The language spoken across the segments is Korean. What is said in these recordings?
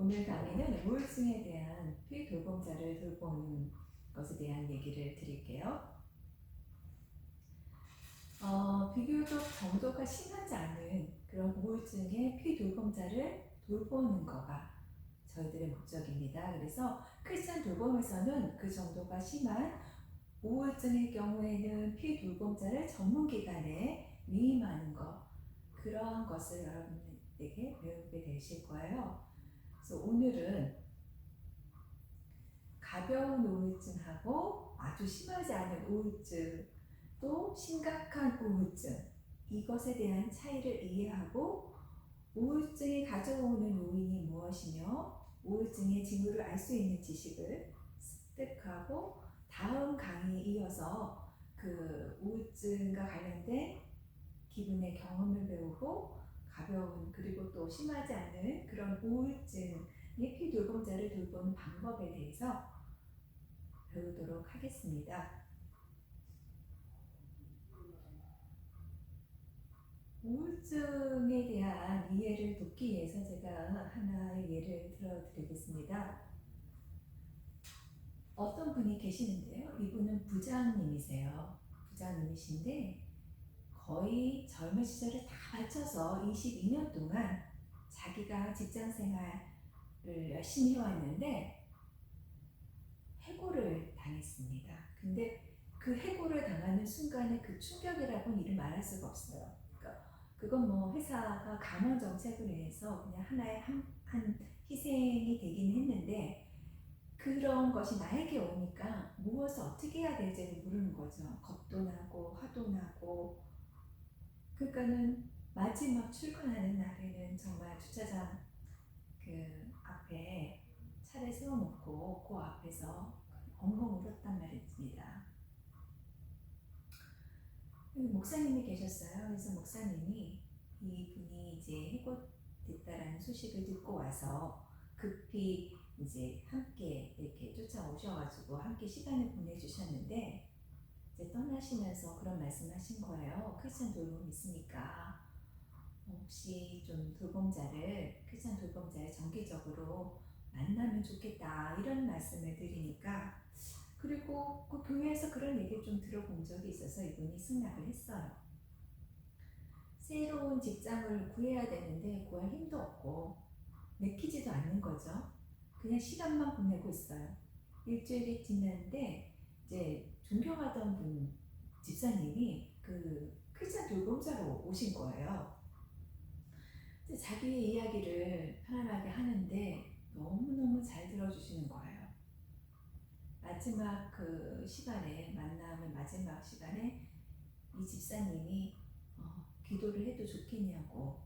오늘 강의는 우울증에 대한 피돌봄자를 돌보는 것에 대한 얘기를 드릴게요. 비교적 정도가 심하지 않은 그런 우울증의 피돌봄자를 돌보는 거가 저희들의 목적입니다. 그래서 크리스찬 돌봄에서는 그 정도가 심한 우울증의 경우에는 피돌봄자를 전문기관에 위임하는 것, 그러한 것을 여러분에게 배우게 되실 거예요. 그래서 오늘은 가벼운 우울증하고 아주 심하지 않은 우울증, 또 심각한 우울증, 이것에 대한 차이를 이해하고 우울증이 가져오는 요인이 무엇이며 우울증의 징후를 알 수 있는 지식을 습득하고 다음 강의에 이어서 그 우울증과 관련된 기분의 경험을 배우고 가벼운 그리고 또 심하지 않은 그런 우울증의 피돌봄자를 돌보는 방법에 대해서 배우도록 하겠습니다. 우울증에 대한 이해를 돕기 위해서 제가 하나의 예를 들어드리겠습니다. 어떤 분이 계시는데요. 이분은 부장님이세요. 부장님이신데 거의 젊은 시절을 다 바쳐서 22년 동안 자기가 직장 생활을 열심히 해왔는데 해고를 당했습니다. 근데 그 해고를 당하는 순간에 그 충격이라고는 이를 말할 수가 없어요. 그러니까 그건 뭐 회사가 감원 정책으로 해서 그냥 하나의 한 희생이 되긴 했는데 그런 것이 나에게 오니까 무엇을 어떻게 해야 될지를 모르는 거죠. 겁도 나고 화도 나고. 그러니까는 마지막 출근하는 날에는 정말 주차장 그 앞에 차를 세워놓고 그 앞에서 엉엉 울었단 말입니다. 목사님이 계셨어요. 그래서 목사님이 이분이 이제 해고됐다라는 소식을 듣고 와서 급히 이제 함께 이렇게 쫓아오셔가지고 함께 시간을 보내주셨는데 이제 떠나시면서 그런 말씀하신 거예요. 크리스찬 돌봄 있으니까 혹시 좀 크리스찬 돌봄자를 정기적으로 만나면 좋겠다 이런 말씀을 드리니까 그리고 그 교회에서 그런 얘기를 좀 들어본 적이 있어서 이분이 승낙을 했어요. 새로운 직장을 구해야 되는데 구할 힘도 없고 내키지도 않는 거죠. 그냥 시간만 보내고 있어요. 일주일이 지났는데 이제 존경하던 분 집사님이 그 크리스찬 돌봄자로 오신 거예요. 자기의 이야기를 편안하게 하는데 너무너무 잘 들어주시는 거예요. 만남의 마지막 시간에 이 집사님이 기도를 해도 좋겠냐고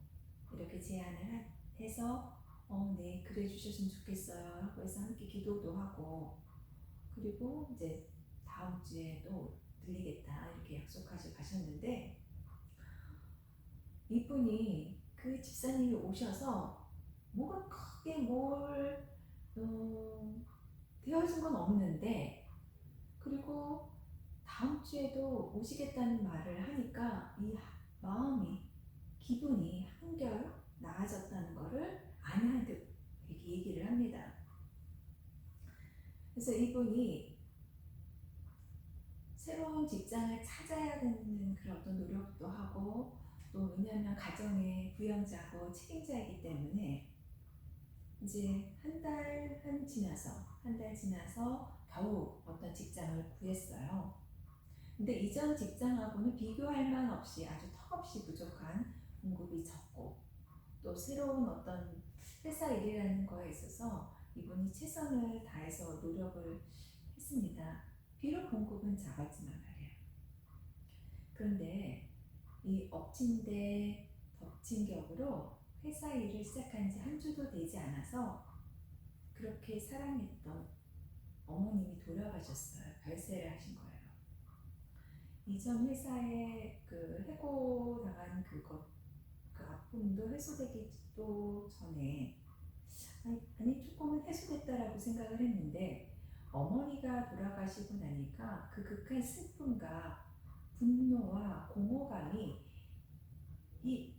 이렇게 제안을 해서 네, 그래 주셨으면 좋겠어요 하고 해서 함께 기도도 하고 그리고 이제 다음 주에 또 들리겠다 이렇게 약속하시고 가셨는데 이분이 그 집사님이 오셔서 뭐가 크게 되어진 건 없는데 그리고 다음 주에도 오시겠다는 말을 하니까 이 기분이 한결 나아졌다는 거를 아내한테 이렇게 얘기를 합니다. 그래서 이분이 새로운 직장을 찾아야 되는 그런 어떤 노력도 하고 또 왜냐하면 가정의 부양자고 책임자이기 때문에 이제 한 달 지나서 겨우 어떤 직장을 구했어요. 근데 이전 직장하고는 비교할 만 없이 아주 턱없이 부족한 공급이 적고 또 새로운 어떤 회사 일이라는 거에 있어서 이분이 최선을 다해서 노력을 했습니다. 비록 공급은 작았지만 말이에요. 그런데 이 엎친 데 덮친 격으로 회사 일을 시작한 지 한 주도 되지 않아서 그렇게 사랑했던 어머님이 돌아가셨어요. 별세를 하신 거예요. 이전 회사에 그 해고 당한 그 아픔도 해소되기도 전에 아니 조금은 해소됐다라고 생각을 했는데 어머니가 돌아가시고 나니까 그 극한 슬픔과 분노와 공허감이 이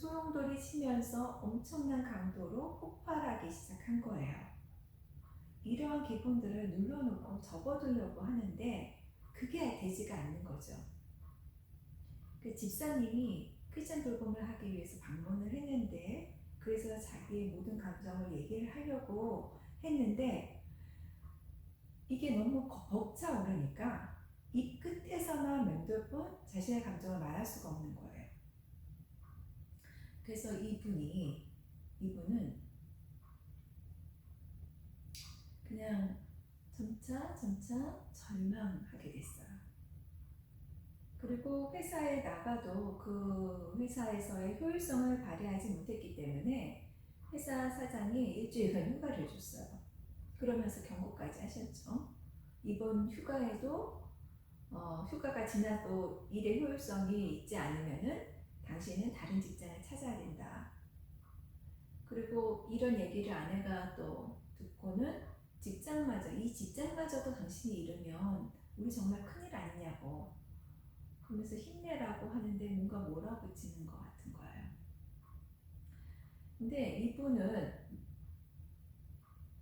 소용돌이 치면서 엄청난 강도로 폭발하기 시작한 거예요. 이러한 기분들을 눌러놓고 접어두려고 하는데 그게 되지가 않는 거죠. 그 집사님이 크리스찬 돌봄을 하기 위해서 방문을 했는데, 그래서 자기의 모든 감정을 얘기를 하려고 했는데 이게 너무 벅차오르니까 입 끝에서만 맴돌 뿐 자신의 감정을 말할 수가 없는 거예요. 그래서 이분은 그냥 점차 절망하게 됐어요. 그리고 회사에 나가도 그 회사에서의 효율성을 발휘하지 못했기 때문에 회사 사장이 일주일간 휴가를 줬어요. 그러면서 경고까지 하셨죠. 이번 휴가에도 휴가가 지나도 일의 효율성이 있지 않으면은 당신은 다른 직장을 찾아야 된다. 그리고 이런 얘기를 아내가 또 듣고는 이 직장마저도 당신이 잃으면 우리 정말 큰일 아니냐고 그러면서 힘내라고 하는데 뭔가 몰아붙이는 것 같은 거예요. 근데 이분은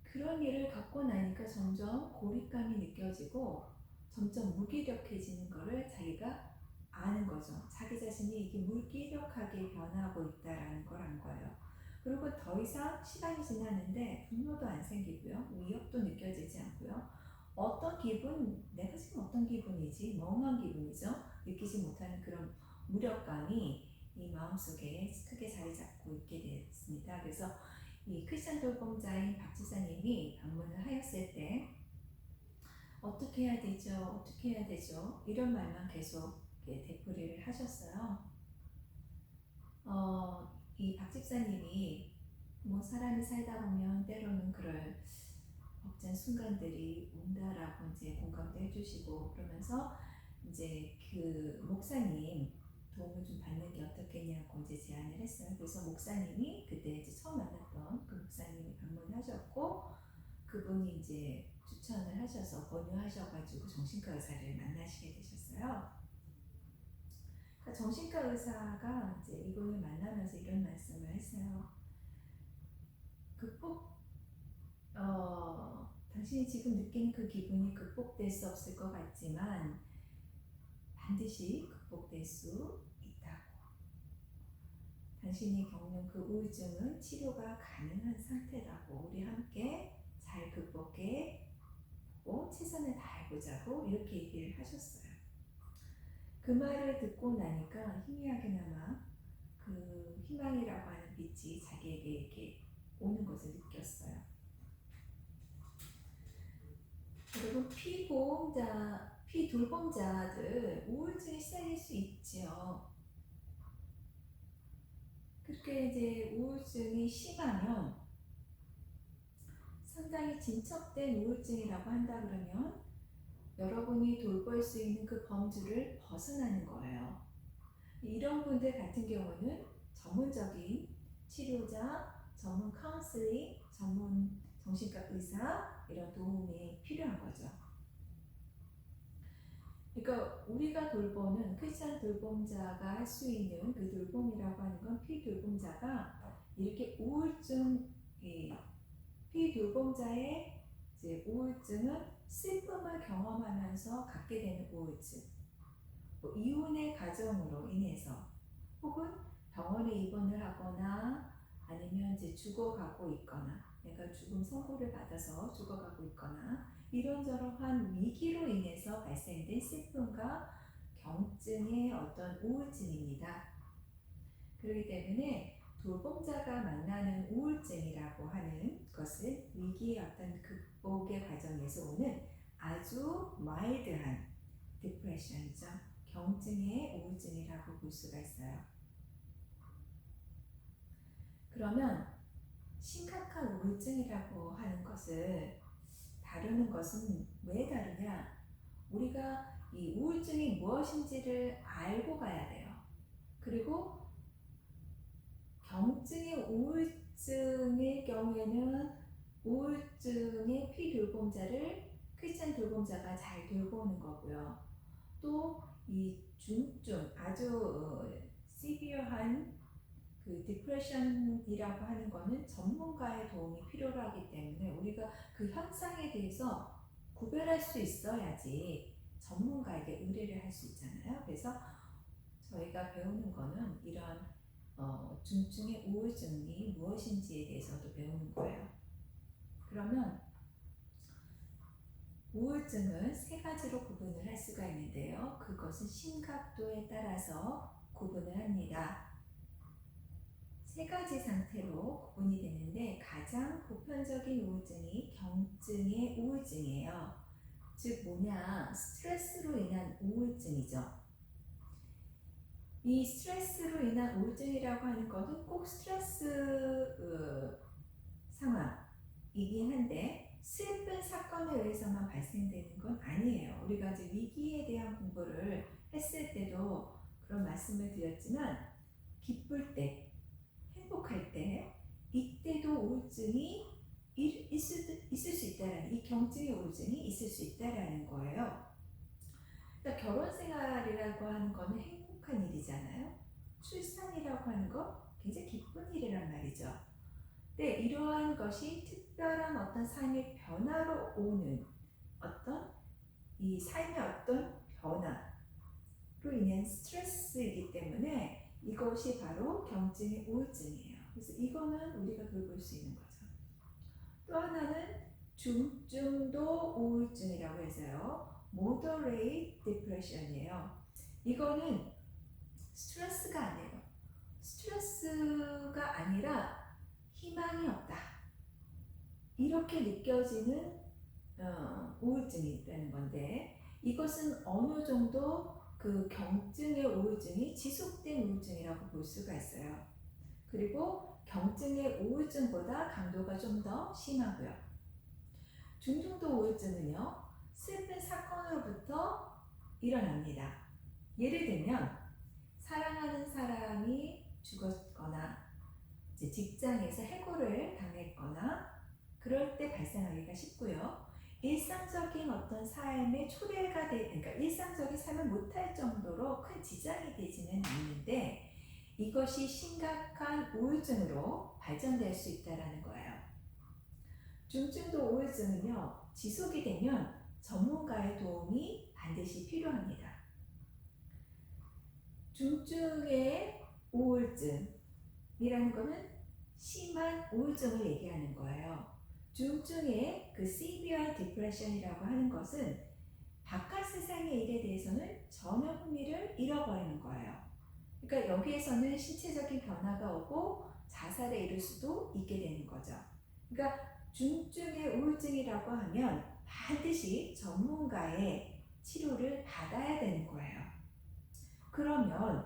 그런 일을 겪고 나니까 점점 고립감이 느껴지고 점점 무기력해지는 거를 자기가 아는 거죠. 자기 자신이 이게 무기력하게 변하고 있다라는 걸 안 거예요. 그리고 더 이상 시간이 지나는데 분노도 안 생기고요. 위협도 느껴지지 않고요. 내가 지금 어떤 기분이지? 멍한 기분이죠. 느끼지 못하는 그런 무력감이 이 마음속에 크게 자리 잡고 있게 됐습니다. 그래서 이 크리스찬 돌봄자인 박 지사님이 방문을 하였을 때 어떻게 해야 되죠? 이런 말만 계속 되풀이를 하셨어요. 이 박 집사님이 뭐 사람이 살다 보면 때로는 그럴 벅찬 순간들이 온다라고 이제 공감도 해주시고 그러면서 이제 그 목사님 도움을 좀 받는 게 어떻겠냐고 이제 제안을 했어요. 그래서 목사님이 그때 이제 처음 만났던 그 목사님이 방문하셨고 그분이 이제 추천을 하셔서 권유하셔가지고 정신과 의사를 만나시게 되셨어요. 그러니까 정신과 의사가 이제 이분을 만나면서 이런 말씀을 했어요. 당신이 지금 느끼는 그 기분이 극복될 수 없을 것 같지만 반드시 극복될 수 있다고. 당신이 겪는 그 우울증은 치료가 가능한 상태라고. 우리 함께 잘 극복해 보고 최선을 다해보자고 이렇게 얘기를 하셨어요. 그 말을 듣고 나니까 희미하게나마 그 희망이라고 하는 빛이 자기에게 이렇게 오는 것을 느꼈어요. 그리고 피돌봄자들 우울증이 시작일 수 있죠. 그렇게 이제 우울증이 심하면 상당히 진척된 우울증이라고 한다 그러면 여러분이 돌볼 수 있는 그 범주를 벗어나는 거예요. 이런 분들 같은 경우는 전문적인 치료자, 전문 카운슬링, 전문 정신과 의사 이런 도움이 필요한 거죠. 그러니까 우리가 돌보는 크리스찬 돌봄자가 할 수 있는 그 돌봄이라고 하는 건 피돌봄자가 이렇게 피돌봄자의 이제 우울증은 슬픔을 경험하면서 갖게 되는 우울증, 뭐 이혼의 과정으로 인해서 혹은 병원에 입원을 하거나 아니면 이제 죽어가고 있거나 내가 죽음 선고를 받아서 죽어가고 있거나 이런저런 위기로 인해서 발생된 슬픔과 경증의 어떤 우울증입니다. 그렇기 때문에 돌봄자가 만나는 우울증이라고 하는 것은 위기의 어떤 극복의 과정에서 오는 아주 마일드한 디프레션이죠. 경증의 우울증이라고 볼 수가 있어요. 그러면 심각한 우울증이라고 하는 것을 다루는 것은 왜 다루냐? 우리가 이 우울증이 무엇인지를 알고 가야 돼요. 그리고 경증의 우울증의 경우에는 우울증의 피돌봄자를 크리스찬 돌봄자가 잘 돌보는 거고요. 또 이 중증 아주 시비어한 그 그 디프레션이라고 하는 거는 전문가의 도움이 필요하기 때문에 우리가 그 현상에 대해서 구별할 수 있어야지 전문가에게 의뢰를 할 수 있잖아요. 그래서 저희가 배우는 거는 이런 중증의 우울증이 무엇인지에 대해서도 배우는 거예요. 그러면 우울증은 세 가지로 구분을 할 수가 있는데요. 그것은 심각도에 따라서 구분을 합니다. 세 가지 상태로 구분이 되는데 가장 보편적인 우울증이 경증의 우울증이에요. 즉 뭐냐, 스트레스로 인한 우울증이죠. 이 스트레스로 인한 우울증이라고 하는 것은 꼭 스트레스 상황이긴 한데 슬픈 사건에 의해서만 발생되는 건 아니에요. 우리가 이제 위기에 대한 공부를 했을 때도 그런 말씀을 드렸지만 기쁠 때, 행복할 때 이때도 우울증이 있을 수 있다라는, 이 경증의 우울증이 있을 수 있다라는 거예요. 그러니까 결혼 생활이라고 하는 거는 행복한 일이잖아요. 출산이라고 하는 거 굉장히 기쁜 일이란 말이죠. 근데 이러한 것이 특별한 어떤 삶의 변화로 오는 어떤 이 삶의 어떤 변화로 인한 스트레스이기 때문에 이것이 바로 경증의 우울증이에요. 그래서 이거는 우리가 그걸 볼 수 있는 거죠. 또 하나는 중증도 우울증이라고 해서요. moderate depression이에요. 이거는 스트레스가 아니에요. 스트레스가 아니라 희망이 없다. 이렇게 느껴지는 우울증이라는 건데 이것은 어느 정도 그 경증의 우울증이 지속된 우울증이라고 볼 수가 있어요. 그리고 경증의 우울증보다 강도가 좀 더 심하고요. 중증도 우울증은요, 슬픈 사건으로부터 일어납니다. 예를 들면 사랑하는 사람이 죽었거나 직장에서 해고를 당했거나 그럴 때 발생하기가 쉽고요. 일상적인 어떤 삶의 초래가 그러니까 일상적인 삶을 못할 정도로 큰 지장이 되지는 않는데 이것이 심각한 우울증으로 발전될 수 있다는 거예요. 중증도 우울증은요, 지속이 되면 전문가의 도움이 반드시 필요합니다. 중증의 우울증이라는 것은 심한 우울증을 얘기하는 거예요. 중증의 그 severe depression이라고 하는 것은 바깥 세상의 일에 대해서는 전혀 흥미를 잃어버리는 거예요. 그러니까 여기에서는 신체적인 변화가 오고 자살에 이를 수도 있게 되는 거죠. 그러니까 중증의 우울증이라고 하면 반드시 전문가의 치료를 받아야 되는 거예요. 그러면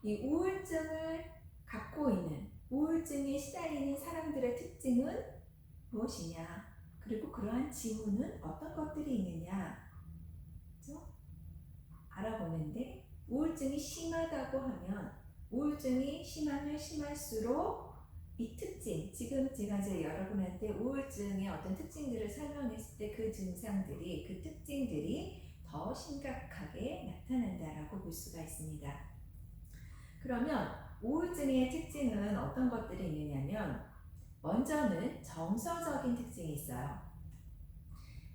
이 우울증을 갖고 있는, 우울증에 시달리는 사람들의 특징은 무엇이냐? 그리고 그러한 징후는 어떤 것들이 있느냐? 그렇죠? 알아보는데 우울증이 심하다고 하면 우울증이 심하면 심할수록 이 특징, 지금 제가 이제 여러분한테 우울증의 어떤 특징들을 설명했을 때 그 증상들이, 그 특징들이 더 심각하게 나타난다라고 볼 수가 있습니다. 그러면 우울증의 특징은 어떤 것들이 있느냐면 먼저는 정서적인 특징이 있어요.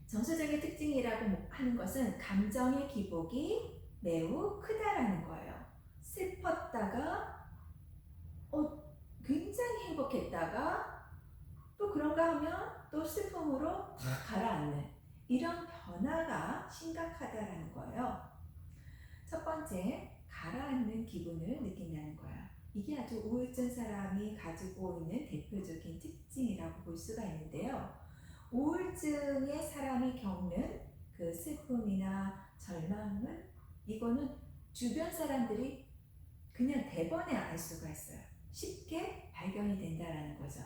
정서적인 특징이라고 하는 것은 감정의 기복이 매우 크다라는 거예요. 슬펐다가 굉장히 행복했다가 또 그런가 하면 또 슬픔으로 다 가라앉는 이런 변화가 심각하다라는 거예요. 첫 번째, 가라앉는 기분을 느낀다는 거예요. 이게 아주 우울증 사람이 가지고 있는 대표적인 특징이라고 볼 수가 있는데요. 우울증의 사람이 겪는 그 슬픔이나 절망은 이거는 주변 사람들이 그냥 대번에 알 수가 있어요. 쉽게 발견이 된다라는 거죠.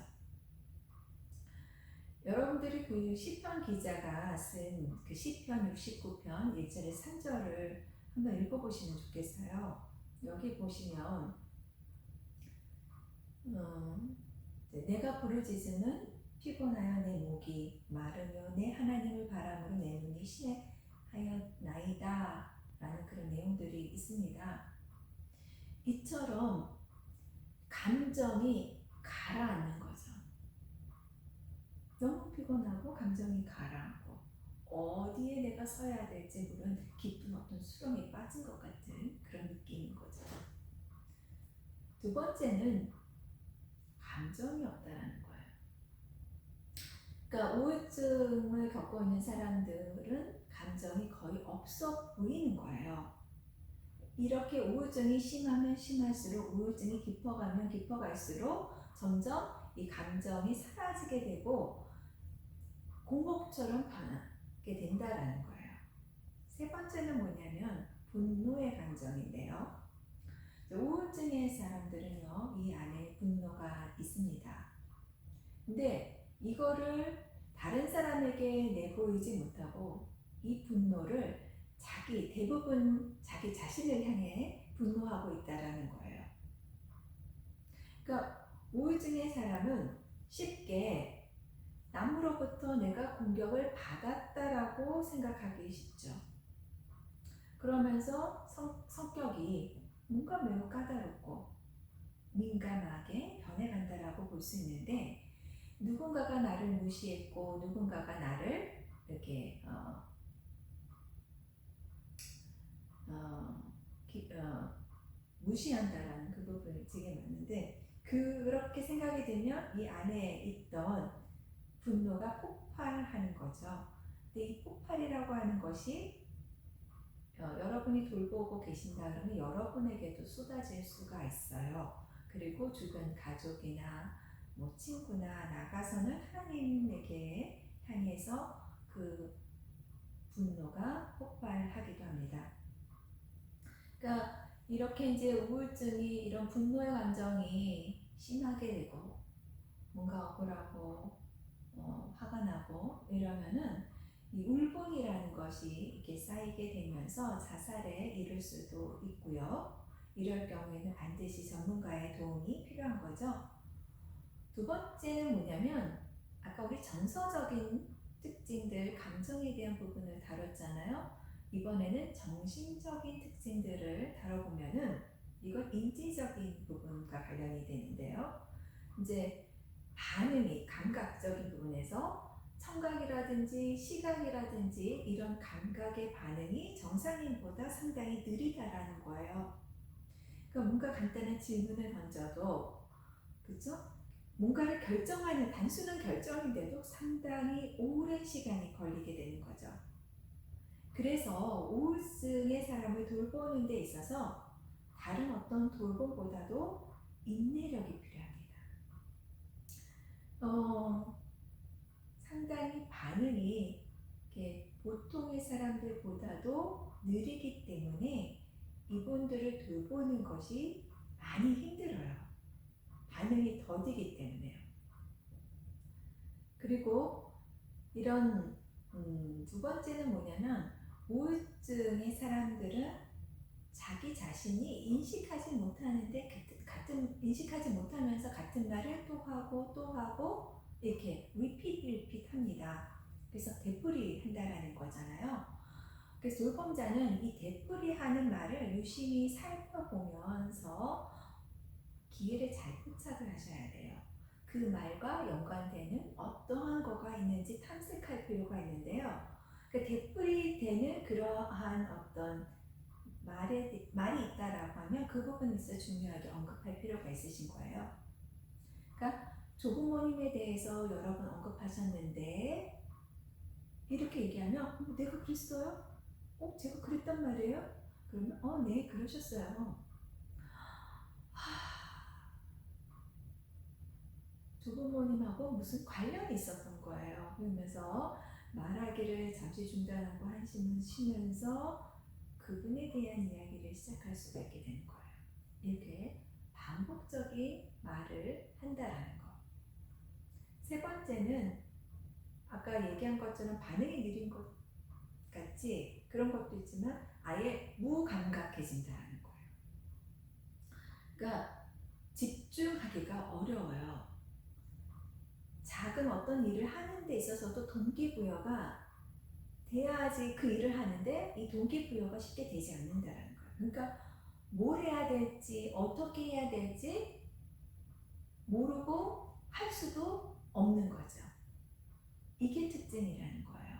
여러분들이 그 시편 기자가 쓴 그 시편 69편 1절에 3절을 한번 읽어보시면 좋겠어요. 여기 보시면 내가 부르짖으면 피곤하여 내 목이 마르며 내 하나님을 바람으로 내 눈이 시내하였나이다 라는 그런 내용들이 있습니다. 이처럼 감정이 가라앉는 거죠. 너무 피곤하고 감정이 가라앉고 어디에 내가 서야 될지 모르는 깊은 어떤 수렁에 빠진 것 같은 그런 느낌인 거죠. 두 번째는 감정이 없다라는 거예요. 그러니까 우울증을 겪고 있는 사람들은 감정이 거의 없어 보이는 거예요. 이렇게 우울증이 심하면 심할수록, 우울증이 깊어가면 깊어갈수록 점점 이 감정이 사라지게 되고 공허처럼 변하게 된다라는 거예요. 세 번째는 뭐냐면 분노의 감정인데요. 우울증의 사람들은요, 이 안에 분노가 있습니다. 근데 이거를 다른 사람에게 내보이지 못하고 이 분노를 대부분 자기 자신을 향해 분노하고 있다라는 거예요. 그러니까 우울증의 사람은 쉽게 남으로부터 내가 공격을 받았다라고 생각하기 쉽죠. 그러면서 성격이 뭔가 매우 까다롭고 민감하게 변해간다라고 볼 수 있는데, 누군가가 나를 무시했고 누군가가 나를 이렇게 무시한다라는 그 부분이 되게 많은데, 그렇게 생각이 되면 이 안에 있던 분노가 폭발하는 거죠. 근데 이 폭발이라고 하는 것이 여러분이 돌보고 계신다 그러면 여러분에게도 쏟아질 수가 있어요. 그리고 주변 가족이나 뭐 친구나 나가서는 하나님에게 향해서 그 분노가 폭발하기도 합니다. 그러니까 이렇게 이제 우울증이, 이런 분노의 감정이 심하게 되고 뭔가 억울하고 화가 나고 이러면은 이 울분이라는 것이 이렇게 쌓이게 되면서 자살에 이를 수도 있고요. 이럴 경우에는 반드시 전문가의 도움이 필요한 거죠. 두 번째는 뭐냐면, 아까 우리 정서적인 특징들, 감정에 대한 부분을 다뤘잖아요. 이번에는 정신적인 특징들을 다뤄보면은 이건 인지적인 부분과 관련이 되는데요. 이제 반응이 감각적인 부분에서 청각이라든지 시각이라든지 이런 감각의 반응이 정상인보다 상당히 느리다라는 거예요. 그러니까 뭔가 간단한 질문을 던져도, 그렇죠? 뭔가를 결정하는 단순한 결정인데도 상당히 오랜 시간이 걸리게 되는 거죠. 그래서 우울증의 사람을 돌보는 데 있어서 다른 어떤 돌봄보다도 인내력이 필요합니다. 상당히 반응이 이렇게 보통의 사람들보다도 느리기 때문에 이분들을 돌보는 것이 많이 힘들어요. 반응이 더디기 때문에요. 그리고 이런 두 번째는 뭐냐면, 우울증의 사람들은 자기 자신이 인식하지 못하는데 인식하지 못하면서 같은 말을 또 하고 또 하고 이렇게 리핏 합니다. 그래서 되풀이 한다라는 거잖아요. 그래서 돌봄자는 이 되풀이하는 말을 유심히 살펴보면서 기회를 잘 포착을 하셔야 돼요. 그 말과 연관되는 어떠한 거가 있는지 탐색할 필요가 있는데요. 그 되풀이되는 그러한 어떤 말이 있다라고 하면 그 부분에서 중요하게 언급할 필요가 있으신 거예요. 그러니까 조부모님에 대해서 여러 번 언급하셨는데 이렇게 얘기하면 내가 그랬어요? 제가 그랬단 말이에요? 그러면 네, 그러셨어요. 조부모님하고 무슨 관련이 있었던 거예요. 그러면서 말하기를 잠시 중단하고 한숨을 쉬면서 그분에 대한 이야기를 시작할 수가 있게 되는 거예요. 이렇게 반복적인 말을 한다라는 거. 세 번째는 아까 얘기한 것처럼 반응이 느린 것 같이 그런 것도 있지만 아예 무감각해진다는 거예요. 그러니까 집중하기가 어려워요. 작은 어떤 일을 하는 데 있어서도 동기부여가 돼야지 그 일을 하는데 이 동기부여가 쉽게 되지 않는다는 거예요. 그러니까 뭘 해야 될지, 어떻게 해야 될지 모르고 할 수도 없는 거죠. 이게 특징이라는 거예요.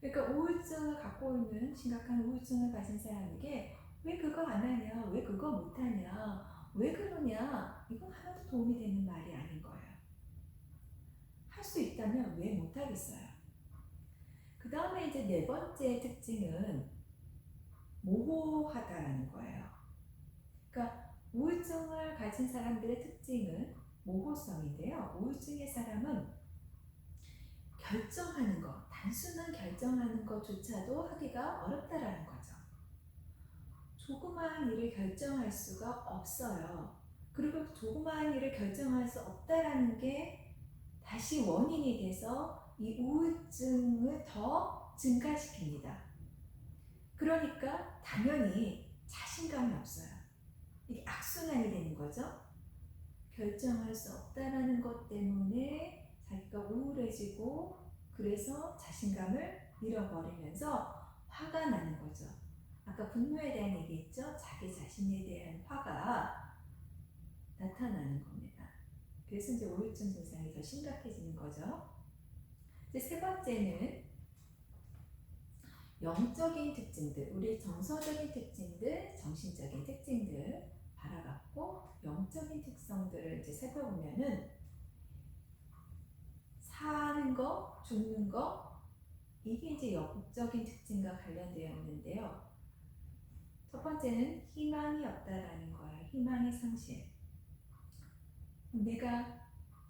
그러니까 우울증을 갖고 있는 심각한 우울증을 가진 사람에게 왜 그거 안 하냐, 왜 그거 못 하냐, 왜 그러냐, 이건 하나도 도움이 되는 말이 아닌 거예요. 할 수 있다면 왜 못 하겠어요? 그 다음에 이제 네 번째 특징은 모호하다라는 거예요. 그러니까 우울증을 가진 사람들의 특징은 모호성인데요. 우울증의 사람은 결정하는 것, 단순한 결정하는 것조차도 하기가 어렵다라는 거죠. 조그마한 일을 결정할 수가 없어요. 그리고 조그마한 일을 결정할 수 없다라는 게 다시 원인이 돼서 이 우울증을 더 증가시킵니다. 그러니까 당연히 자신감이 없어요. 이게 악순환이 되는 거죠. 결정할 수 없다라는 것 때문에 자기가 우울해지고 그래서 자신감을 잃어버리면서 화가 나는 거죠. 아까 분노에 대한 얘기했죠. 자기 자신에 대한 화가 나타나는 겁니다. 그래서 이제 우울증 증상이 더 심각해지는 거죠. 이제 세 번째는 영적인 특징들, 우리 정서적인 특징들, 정신적인 특징들 바라봤고, 영적인 특성들을 이제 살펴보면은 사는 거, 죽는 거, 이게 이제 영적인 특징과 관련되어 있는데요. 첫 번째는 희망이 없다라는 거예요. 희망의 상실.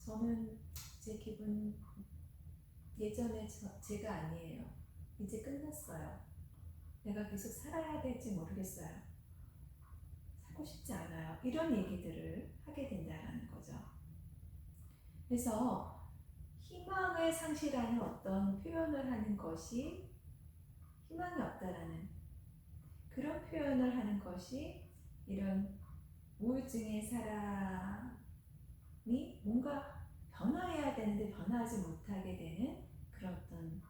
저는 제 기분 예전에 제가 아니에요. 이제 끝났어요. 내가 계속 살아야 될지 모르겠어요. 살고 싶지 않아요. 이런 얘기들을 하게 된다는 거죠. 그래서 희망을 상실하는 어떤 표현을 하는 것이 희망이 없다라는 그런 표현을 하는 것이 이런 우울증의 사람이 뭔가 변화해야 되는데 변화하지 못하게 되는 그런 어떤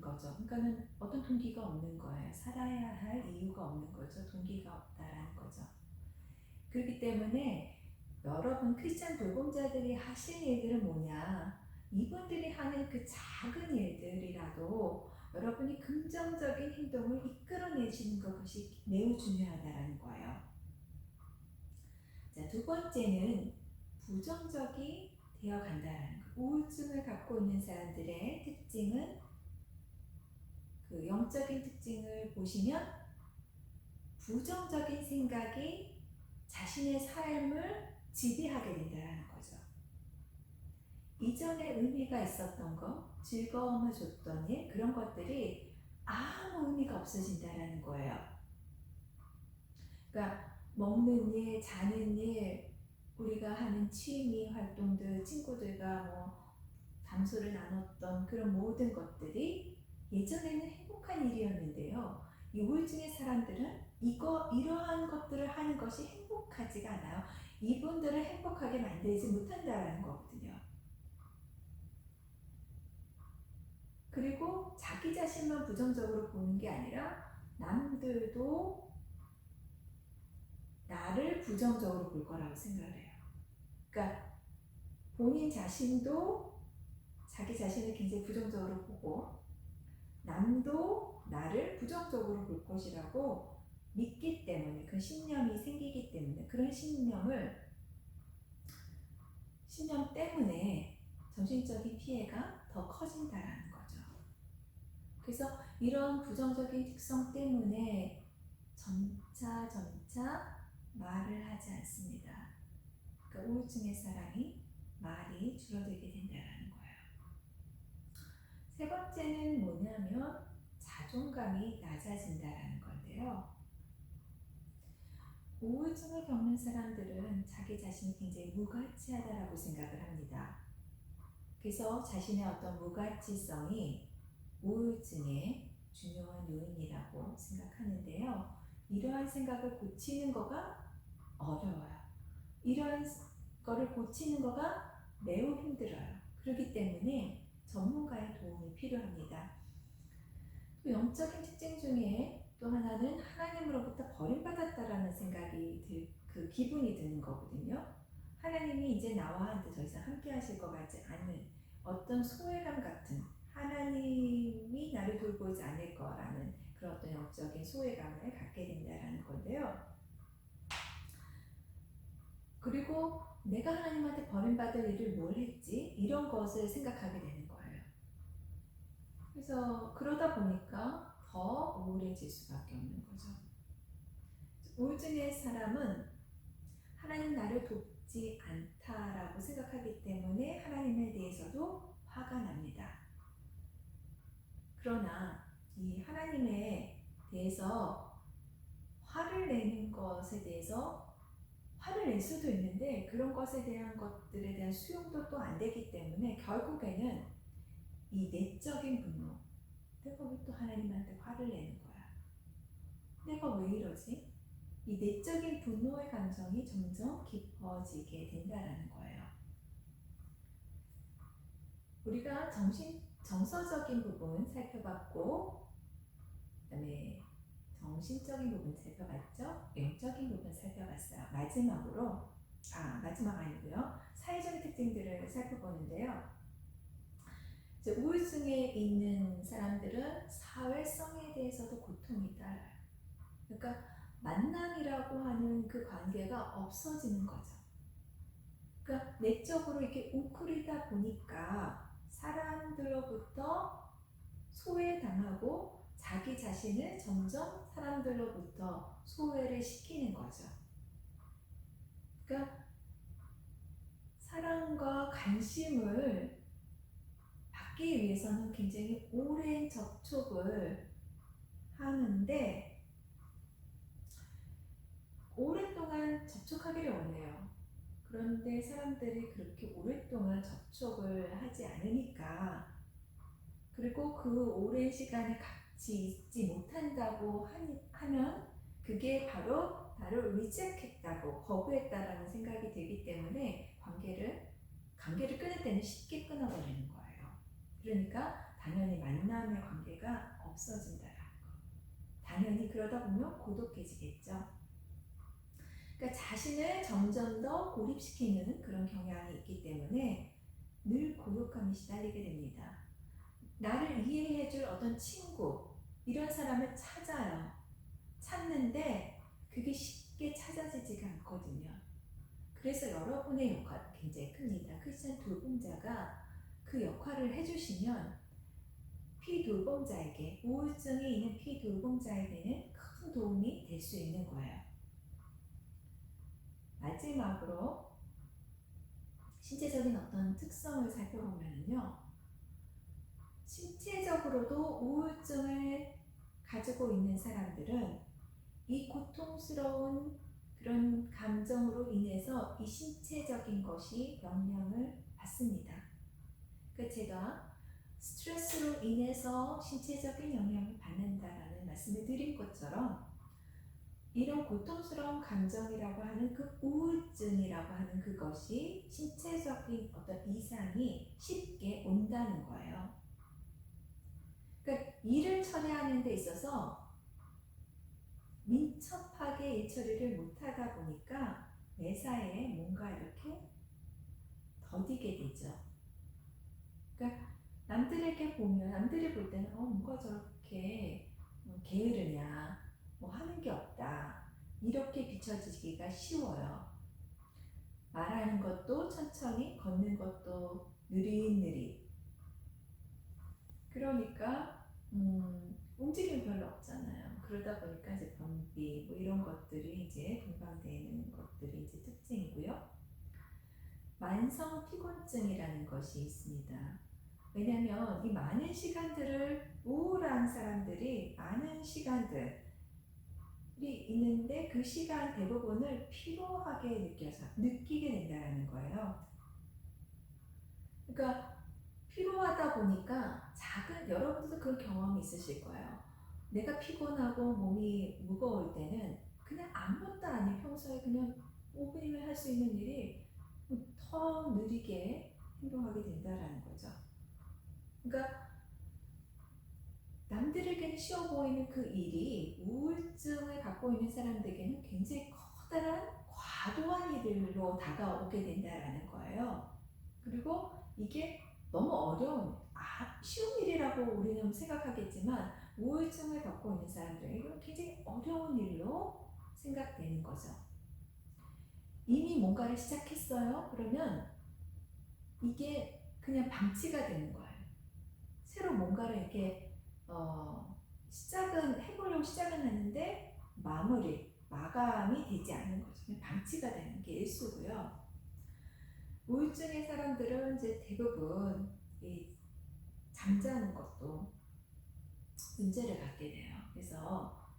거죠. 그러니까는 어떤 동기가 없는 거예요. 살아야 할 이유가 없는 거죠. 동기가 없다라는 거죠. 그렇기 때문에 여러분 크리스찬 돌봄자들이 하신 일들은 뭐냐? 이분들이 하는 그 작은 일들이라도 여러분이 긍정적인 행동을 이끌어내시는 것이 매우 중요하다라는 거예요. 자, 두 번째는 부정적이 되어 간다라는 거. 우울증을 갖고 있는 사람들의 특징은 그 영적인 특징을 보시면 부정적인 생각이 자신의 삶을 지배하게 된다는 거죠. 이전에 의미가 있었던 것, 즐거움을 줬던 일, 그런 것들이 아무 의미가 없어진다는 거예요. 그러니까 먹는 일, 자는 일, 우리가 하는 취미 활동들, 친구들과 담소를 나눴던 그런 모든 것들이 예전에는 행복한 일이었는데요. 이 우울증의 사람들은 이러한 것들을 하는 것이 행복하지가 않아요. 이분들을 행복하게 만들지 못한다는 거거든요. 그리고 자기 자신만 부정적으로 보는 게 아니라 남들도 나를 부정적으로 볼 거라고 생각을 해요. 그러니까 본인 자신도 자기 자신을 굉장히 부정적으로 보고 남도 나를 부정적으로 볼 것이라고 믿기 때문에 그 신념이 생기기 때문에 그런 신념 때문에 정신적인 피해가 더 커진다라는 거죠. 그래서 이런 부정적인 특성 때문에 점차 말을 하지 않습니다. 그러니까 우울증의 사람이 말이 줄어들게 된다는 거예요. 세 번째는 뭐냐면 자존감이 낮아진다는 건데요. 우울증을 겪는 사람들은 자기 자신이 굉장히 무가치하다라고 생각을 합니다. 그래서 자신의 어떤 무가치성이 우울증의 중요한 요인이라고 생각하는데요. 이러한 생각을 고치는 거가 어려워요. 이러한 거를 고치는 거가 매우 힘들어요. 그렇기 때문에 전문가의 도움이 필요합니다. 또 영적인 특징 중에 또 하나는 하나님으로부터 버림받았다라는 생각이 그 기분이 드는 거거든요. 하나님이 이제 나와 더 이상 함께 하실 것 같지 않은 어떤 소외감 같은, 하나님이 나를 돌보지 않을 거라는 그런 어떤 영적인 소외감을 갖게 된다라는 건데요. 그리고 내가 하나님한테 버림받을 일을 뭘 했지? 이런 것을 생각하게 되는 거예요. 그래서 그러다 보니까 더 우울해질 수밖에 없는 거죠. 우울증의 사람은 하나님 나를 돕지 않다라고 생각하기 때문에 하나님에 대해서도 화가 납니다. 그러나 이 하나님에 대해서 화를 내는 것에 대해서 화를 낼 수도 있는데 그런 것에 대한 것들에 대한 수용도 또 안 되기 때문에 결국에는 이 내적인 분노, 내가 왜 또 하나님한테 화를 내는 거야? 내가 왜 이러지? 이 내적인 분노의 감정이 점점 깊어지게 된다라는 거예요. 우리가 정서적인 부분 살펴봤고, 그다음에 정신적인 부분 살펴봤죠? 영적인 부분 살펴봤어요. 마지막 아니고요. 사회적인 특징들을 살펴보는데요. 이제 우울증에 있는 사람들은 사회성에 대해서도 고통이 따라요. 그러니까 만남이라고 하는 그 관계가 없어지는 거죠. 그러니까 내적으로 이렇게 웅크리다 보니까 사람들로부터 소외당하고 자기 자신을 점점 사람들로부터 소외를 시키는 거죠. 그러니까 사랑과 관심을 받기 위해서는 굉장히 오랜 접촉을 하는데 오랫동안 접촉하기를 원해요. 그런데 사람들이 그렇게 오랫동안 접촉을 하지 않으니까, 그리고 그 오랜 시간에 같이 있지 못한다고 하면 그게 바로 나를 리젝했다고, 거부했다라는 생각이 들기 때문에 관계를 끊을 때는 쉽게 끊어버리는 거예요. 그러니까 당연히 만남의 관계가 없어진다라는 거. 당연히 그러다 보면 고독해지겠죠. 그러니까 자신을 점점 더 고립시키는 그런 경향이 있기 때문에 늘 고독함에 시달리게 됩니다. 나를 이해해줄 어떤 친구, 이런 사람을 찾는데 그게 쉽게 찾아지지가 않거든요. 그래서 여러분의 역할 굉장히 큽니다. 크리스찬 돌봄자가 그 역할을 해주시면 피돌봄자에게, 우울증이 있는 피돌봄자에게는 큰 도움이 될 수 있는 거예요. 마지막으로 신체적인 어떤 특성을 살펴보면요, 신체적으로도 우울증을 가지고 있는 사람들은 이 고통스러운 그런 감정으로 인해서 이 신체적인 것이 영향을 받습니다. 그러니까 제가 스트레스로 인해서 신체적인 영향을 받는다라는 말씀을 드린 것처럼 이런 고통스러운 감정이라고 하는 그 우울증이라고 하는 그것이 신체적인 어떤 이상이 쉽게 온다는 거예요. 그러니까 일을 처리하는 데 있어서 민첩하게 일 처리를 못하다 보니까 매사에 뭔가 이렇게 더디게 되죠. 그러니까 남들이 볼 때는 뭔가 저렇게 게으르냐, 뭐 하는 게 없다, 이렇게 비춰지기가 쉬워요. 말하는 것도 천천히, 걷는 것도 느릿느릿. 그러니까 움직임이 별로 없잖아요. 그러다 보니까 이제 변비 뭐 이런 것들이 이제 동반되는 것들이 이제 특징이고요. 만성 피곤증이라는 것이 있습니다. 왜냐하면 이 많은 시간들을, 우울한 사람들이 많은 시간들이 있는데 그 시간 대부분을 피로하게 느끼게 된다는 거예요. 그러니까 피로하다 보니까 여러분들도 그런 경험이 있으실 거예요. 내가 피곤하고 몸이 무거울 때는 그냥 아무것도 아닌 평소에 그냥 5분이면 할 수 있는 일이 더 느리게 행동하게 된다라는 거죠. 그러니까 남들에게는 쉬워 보이는 그 일이 우울증을 갖고 있는 사람들에게는 굉장히 커다란 과도한 일로 다가오게 된다라는 거예요. 그리고 이게 너무 어려운, 쉬운 일이라고 우리는 생각하겠지만 우울증을 겪고 있는 사람들은 이건 굉장히 어려운 일로 생각되는 거죠. 이미 뭔가를 시작했어요. 그러면 이게 그냥 방치가 되는 거예요. 새로 뭔가를 이렇게 해보려고 시작은 했는데 마감이 되지 않는 거죠. 그냥 방치가 되는 게 일수고요. 우울증의 사람들은 이제 대부분 이 잠자는 것도 문제를 갖게 돼요. 그래서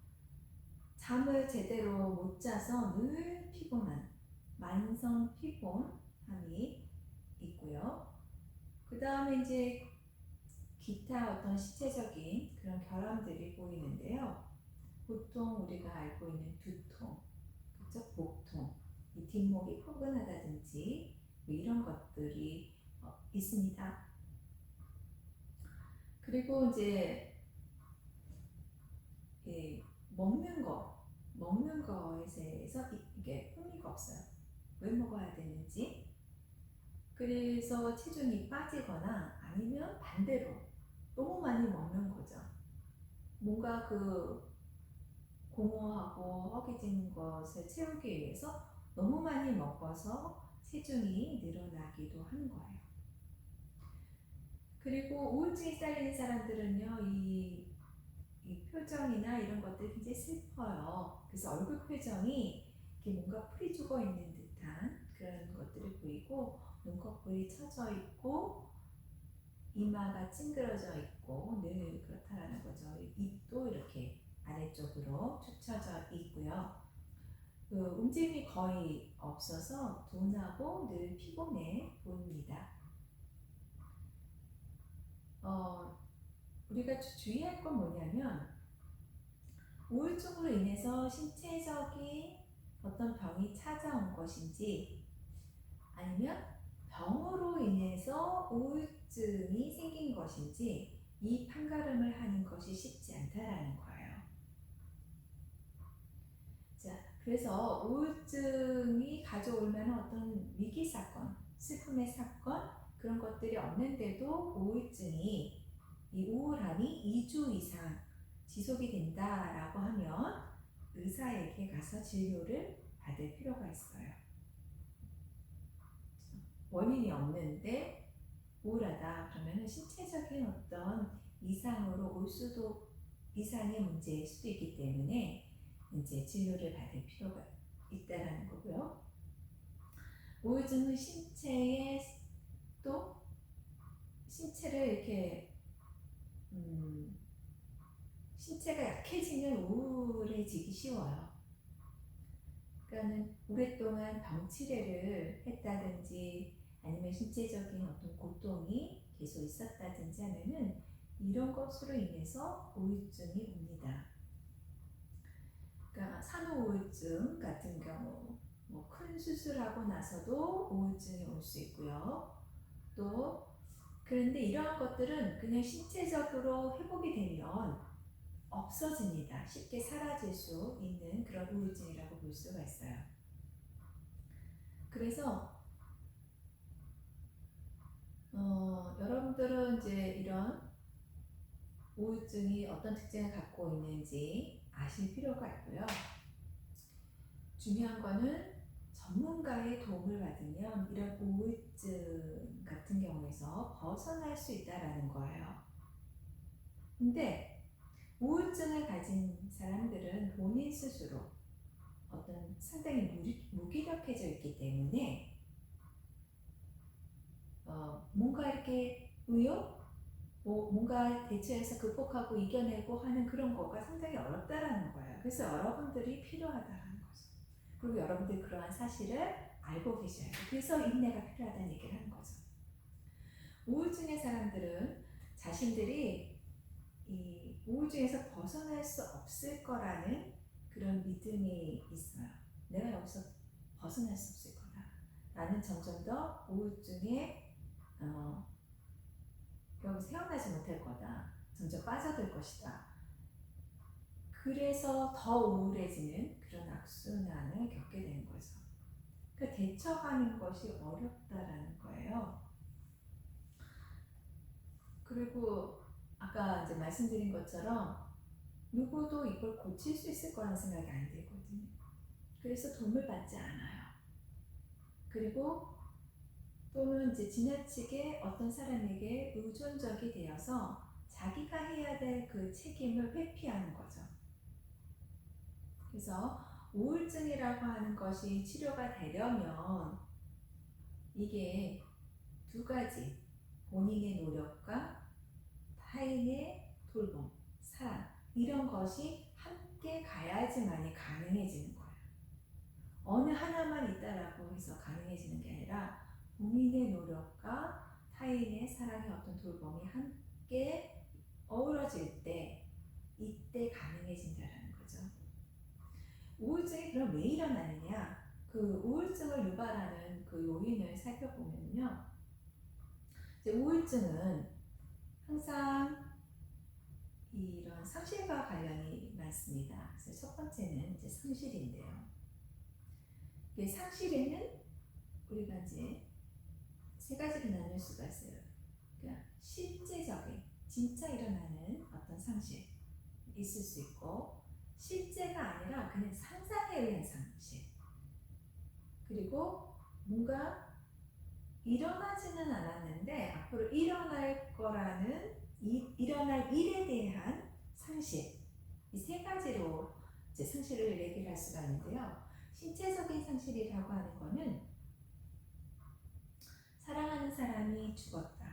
잠을 제대로 못 자서 늘 피곤한 만성 피곤함이 있고요. 그 다음에 이제 기타 어떤 신체적인 그런 결함들이 보이는데요. 보통 우리가 알고 있는 두통, 그쵸? 복통, 이 뒷목이 포근하다든지 뭐 이런 것들이 있습니다. 그리고 이제 먹는 거에 대해서 이게 흥미가 없어요. 왜 먹어야 되는지. 그래서 체중이 빠지거나 아니면 반대로 너무 많이 먹는 거죠. 뭔가 그 공허하고 허기진 것을 채우기 위해서 너무 많이 먹어서 체중이 늘어나기도 하는 거예요. 그리고 우울증에 쌓이는 사람들은요, 이 표정이나 이런 것들이 굉장히 슬퍼요. 그래서 얼굴 표정이 이렇게 뭔가 풀이 죽어 있는 듯한 그런 것들이 보이고, 눈꺼풀이 처져 있고, 이마가 찡그러져 있고, 늘 그렇다라는 거죠. 입도 이렇게 아래쪽으로 축 처져 있고요. 움직임이 거의 없어서 둔하고 늘 피곤해 보입니다. 우리가 주의할 건 뭐냐면 우울증으로 인해서 신체적인 어떤 병이 찾아온 것인지 아니면 병으로 인해서 우울증이 생긴 것인지 이 판가름을 하는 것이 쉽지 않다라는 거예요. 자, 그래서 우울증이 가져올 만한 어떤 위기 사건, 슬픔의 사건 그런 것들이 없는데도 이 우울함이 2주 이상 지속이 된다라고 하면 의사에게 가서 진료를 받을 필요가 있어요. 원인이 없는데 우울하다 그러면 신체적인 어떤 이상의 문제일 수도 있기 때문에 이제 진료를 받을 필요가 있다라는 거고요. 우울증은 신체를 이렇게 신체가 약해지면 우울해지기 쉬워요. 그러니까는 오랫동안 병치레를 했다든지 아니면 신체적인 어떤 고통이 계속 있었다든지 하면은 이런 것으로 인해서 우울증이 옵니다. 그러니까 산후우울증 같은 경우 뭐 큰 수술하고 나서도 우울증이 올 수 있고요. 또 그런데 이러한 것들은 그냥 신체적으로 회복이 되면 없어집니다. 쉽게 사라질 수 있는 그런 우울증이라고 볼 수가 있어요. 그래서 여러분들은 이제 이런 우울증이 어떤 특징을 갖고 있는지 아실 필요가 있고요. 중요한 거는 전문가의 도움을 받으면 이런 우울증 같은 경우에서 벗어날 수 있다라는 거예요. 근데 우울증을 가진 사람들은 본인 스스로 어떤 상당히 무기력해져 있기 때문에 뭔가 이렇게 뭔가 대처해서 극복하고 이겨내고 하는 그런 거가 상당히 어렵다라는 거예요. 그래서 여러분들이 필요하다라는 거죠. 그리고 여러분들이 그러한 사실을 알고 계셔야 돼요. 그래서 인내가 필요하다는 얘기를 하는 거죠. 우울증의 사람들은 자신들이 이 우울증에서 벗어날 수 없을 거라는 그런 믿음이 있어요. 내가 여기서 벗어날 수 없을 거다. 나는 점점 더 우울증에 여기서 헤어나지 못할 거다. 점점 빠져들 것이다. 그래서 더 우울해지는 그런 악순환을 겪게 되는 거죠. 그러니까 대처하는 것이 어렵다라는 거예요. 그리고 아까 이제 말씀드린 것처럼 누구도 이걸 고칠 수 있을 거라는 생각이 안 들거든요. 그래서 도움을 받지 않아요. 그리고 또는 이제 지나치게 어떤 사람에게 의존적이 되어서 자기가 해야 될 그 책임을 회피하는 거죠. 그래서 우울증이라고 하는 것이 치료가 되려면 이게 두 가지, 본인의 노력과 타인의 돌봄, 사랑, 이런 것이 함께 가야지만이 가능해지는 거예요. 어느 하나만 있다라고 해서 가능해지는 게 아니라 본인의 노력과 타인의 사랑의 어떤 돌봄이 함께 어우러질 때 이때 가능해진다라는 거죠. 우울증이 그럼 왜 일어나느냐? 그 우울증을 유발하는 그 요인을 살펴보면요. 이제 우울증은 항상 이런 상실과 관련이 많습니다. 그래서 첫 번째는 이제 상실인데요. 이게 상실에는 우리가 이제 세 가지로 나눌 수가 있어요. 그러니까 실제적인, 진짜 일어나는 어떤 상실 있을 수 있고, 실제가 아니라 그냥 상상에 의한 상실. 그리고 뭔가 일어나지는 않았는데 앞으로 일어날 거라는 일어날 일에 대한 상실. 이 세 가지로 이제 상실을 얘기를 할 수가 있는데요. 신체적인 상실이라고 하는 거는 사랑하는 사람이 죽었다.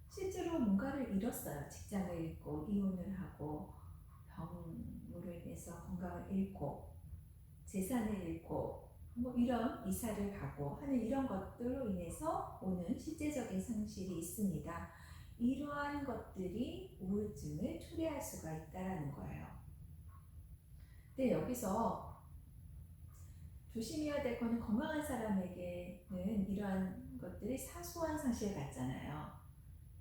실제로 뭔가를 잃었어요. 직장을 잃고 이혼을 하고 병으로 인해서 건강을 잃고 재산을 잃고 뭐 이런 이사를 가고 하는 이런 것들로 인해서 오는 실제적인 상실이 있습니다. 이러한 것들이 우울증을 초래할 수가 있다는 거예요. 근데 여기서 조심해야 될 거는 건강한 사람에게는 이러한 것들이 사소한 상실 같잖아요.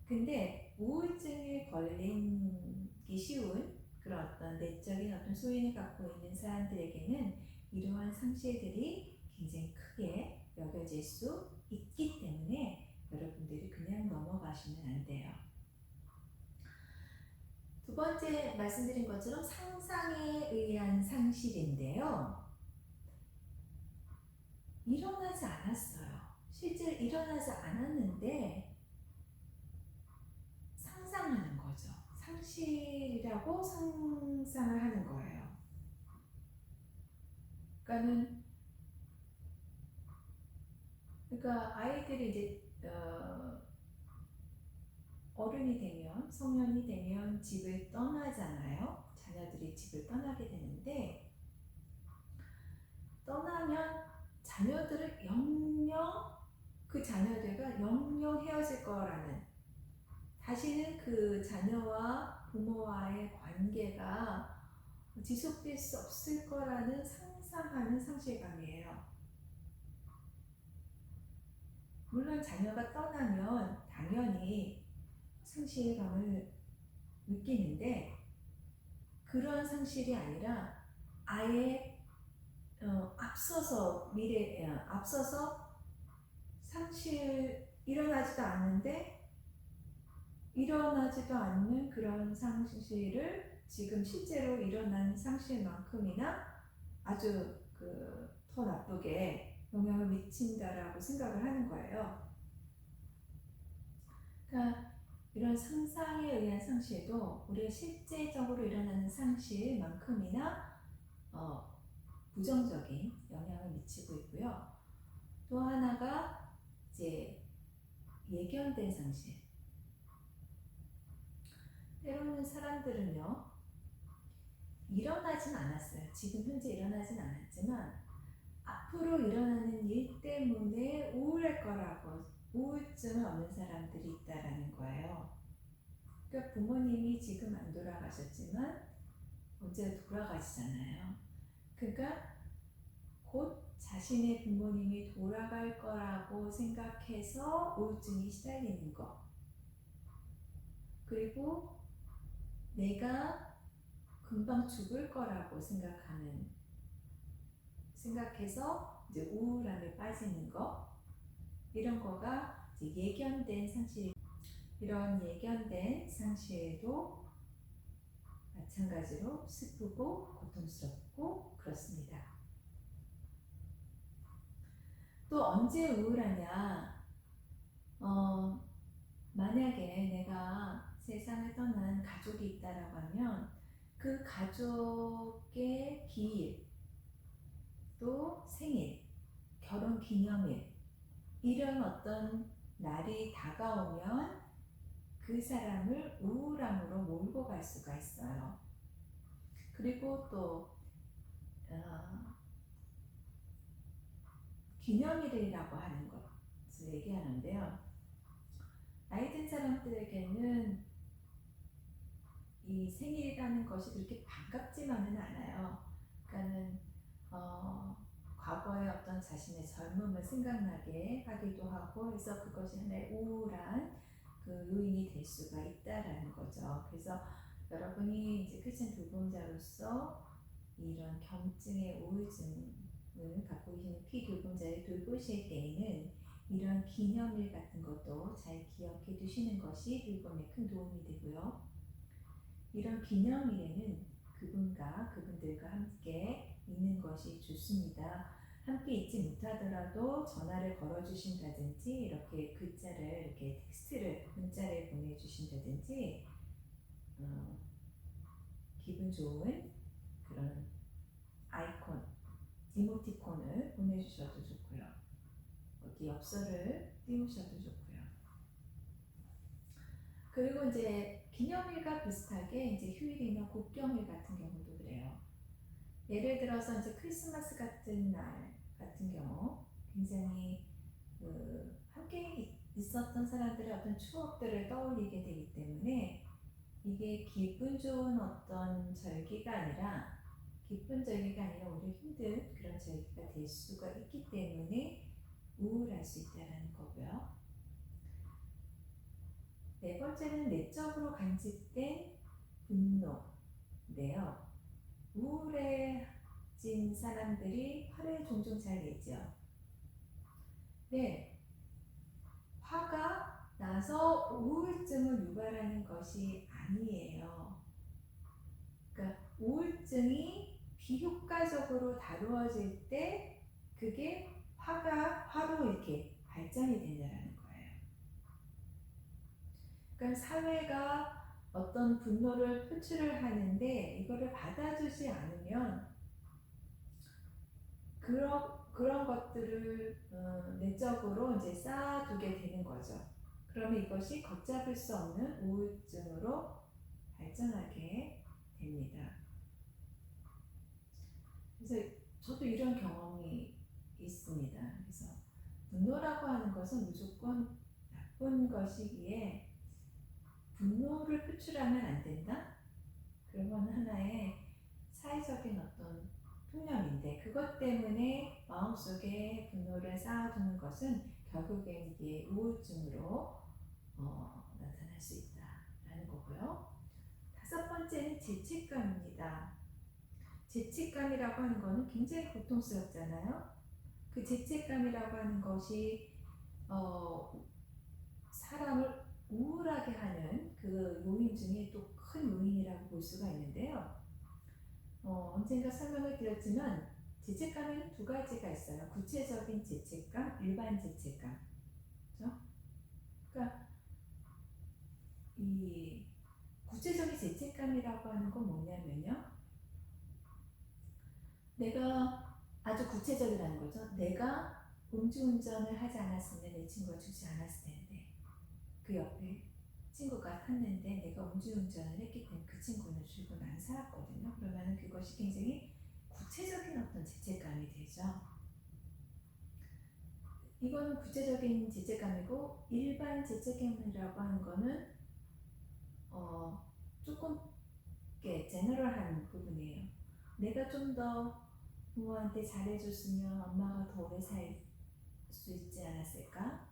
근데 우울증에 걸리기 쉬운 그런 어떤 내적인 어떤 소인을 갖고 있는 사람들에게는 이러한 상실들이 굉장히 크게 여겨질 수 있기 때문에 여러분들이 그냥 넘어가시면 안 돼요. 두 번째 말씀드린 것처럼 상상에 의한 상실인데요. 일어나지 않았어요. 실제로 일어나지 않았는데 상상하는 거죠. 상실이라고 상상을 하는 거예요. 그러니까 아이들이 이제 어른이 되면 성년이 되면 집을 떠나잖아요. 자녀들이 집을 떠나게 되는데 떠나면 자녀들을 영영 그 자녀들과 영영 헤어질 거라는 다시는 그 자녀와 부모와의 관계가 지속될 수 없을 거라는 상상하는 상실감이에요. 물론 자녀가 떠나면 당연히 상실감을 느끼는데 그런 상실이 아니라 아예 앞서서 앞서서 상실 일어나지도 않는데 일어나지도 않는 그런 상실을 지금 실제로 일어난 상실만큼이나 아주 더 나쁘게 영향을 미친다라고 생각을 하는 거예요. 그러니까 이런 상상에 의한 상실도 우리가 실제적으로 일어나는 상실만큼이나 부정적인 영향을 미치고 있고요. 또 하나가 이제 예견된 상실. 때로는 사람들은요, 일어나진 않았어요. 지금 현재 일어나진 않았지만 앞으로 일어나는 일 때문에 우울할 거라고 우울증을 얻는 사람들이 있다라는 거예요. 그러니까 부모님이 지금 안 돌아가셨지만 언제 돌아가시잖아요. 그러니까 곧 자신의 부모님이 돌아갈 거라고 생각해서 우울증이 시달리는 거. 그리고 내가 금방 죽을 거라고 생각해서 이제 우울함에 빠지는 거, 이런 거가 이제 예견된 상실. 이런 예견된 상실도 마찬가지로 슬프고 고통스럽고 그렇습니다. 또 언제 우울하냐? 만약에 내가 세상을 떠난 가족이 있다라고 하면 그 가족의 기일, 또 생일, 결혼 기념일, 이런 어떤 날이 다가오면 그 사람을 우울함으로 몰고 갈 수가 있어요. 그리고 또 기념일이라고 하는 것을 얘기하는데요. 나이 든 사람들에게는 이 생일이라는 것이 그렇게 반갑지만은 않아요. 그러니까는 과거의 어떤 자신의 젊음을 생각나게 하기도 하고 해서 그것이 하나의 우울한 그 요인이 될 수가 있다라는 거죠. 그래서 여러분이 이제 크리스천 돌봄자로서 이런 경증의 우울증을 갖고 계시는 피돌봄자를 돌보실 때에는 이런 기념일 같은 것도 잘 기억해 두시는 것이 돌봄에 큰 도움이 되고요. 이런 기념일에는 그분과 그분들과 함께 있는 것이 좋습니다. 함께 있지 못하더라도 전화를 걸어주신다든지 이렇게 글자를 이렇게 텍스트를 문자를 보내주신다든지 기분 좋은 그런 아이콘 이모티콘을 보내주셔도 좋고요. 어디 엽서를 띄우셔도 좋고요. 그리고 이제 기념일과 비슷하게 이제 휴일이나 국경일 같은 경우도 그래요. 예를 들어서 이제 크리스마스 같은 날 같은 경우 굉장히 함께 있었던 사람들의 어떤 추억들을 떠올리게 되기 때문에 이게 기분 좋은 어떤 절기가 아니라 기쁜 절기가 아니라 오히려 힘든 그런 절기가 될 수가 있기 때문에 우울할 수 있다는 거고요. 네 번째는 내적으로 간직된 분노인데요. 우울해진 사람들이 화를 종종 잘 내죠. 네, 화가 나서 우울증을 유발하는 것이 아니에요. 그러니까 우울증이 비효과적으로 다루어질 때 그게 화로 이렇게 발전이 된다는 거예요. 그러니까 사회가 어떤 분노를 표출을 하는데 이거를 받아주지 않으면 그런 것들을 내적으로 이제 쌓아두게 되는 거죠. 그러면 이것이 걷잡을 수 없는 우울증으로 발전하게 됩니다. 그래서 저도 이런 경험이 있습니다. 그래서 분노라고 하는 것은 무조건 나쁜 것이기에 분노를 표출하면 안 된다? 그건 하나의 사회적인 어떤 통념인데 그것 때문에 마음속에 분노를 쌓아두는 것은 결국엔 이게 우울증으로 나타날 수 있다라는 거고요. 다섯 번째는 죄책감입니다. 죄책감이라고 하는 것은 굉장히 고통스럽잖아요. 그 죄책감이라고 하는 것이 사람을 우울하게 하는 그 요인 중에 또 큰 요인이라고 볼 수가 있는데요. 언젠가 설명을 드렸지만 죄책감에는 두 가지가 있어요. 구체적인 죄책감, 일반 죄책감. 그렇죠? 그러니까 이 구체적인 죄책감이라고 하는 건 뭐냐면요. 내가 아주 구체적이라는 거죠. 내가 음주운전을 하지 않았으면 내 친구가 죽지 않았을 텐데 그 옆에 친구가 탔는데 내가 음주운전을 했기 때문에 그 친구는 죽고 나는 살았거든요. 그러면 그것이 굉장히 구체적인 어떤 죄책감이 되죠. 이거는 구체적인 죄책감이고 일반 죄책감이라고 하는 거는 조금 제너럴한 부분이에요. 내가 좀 더 부모한테 잘해줬으면 엄마가 더 오래 살 수 있지 않았을까?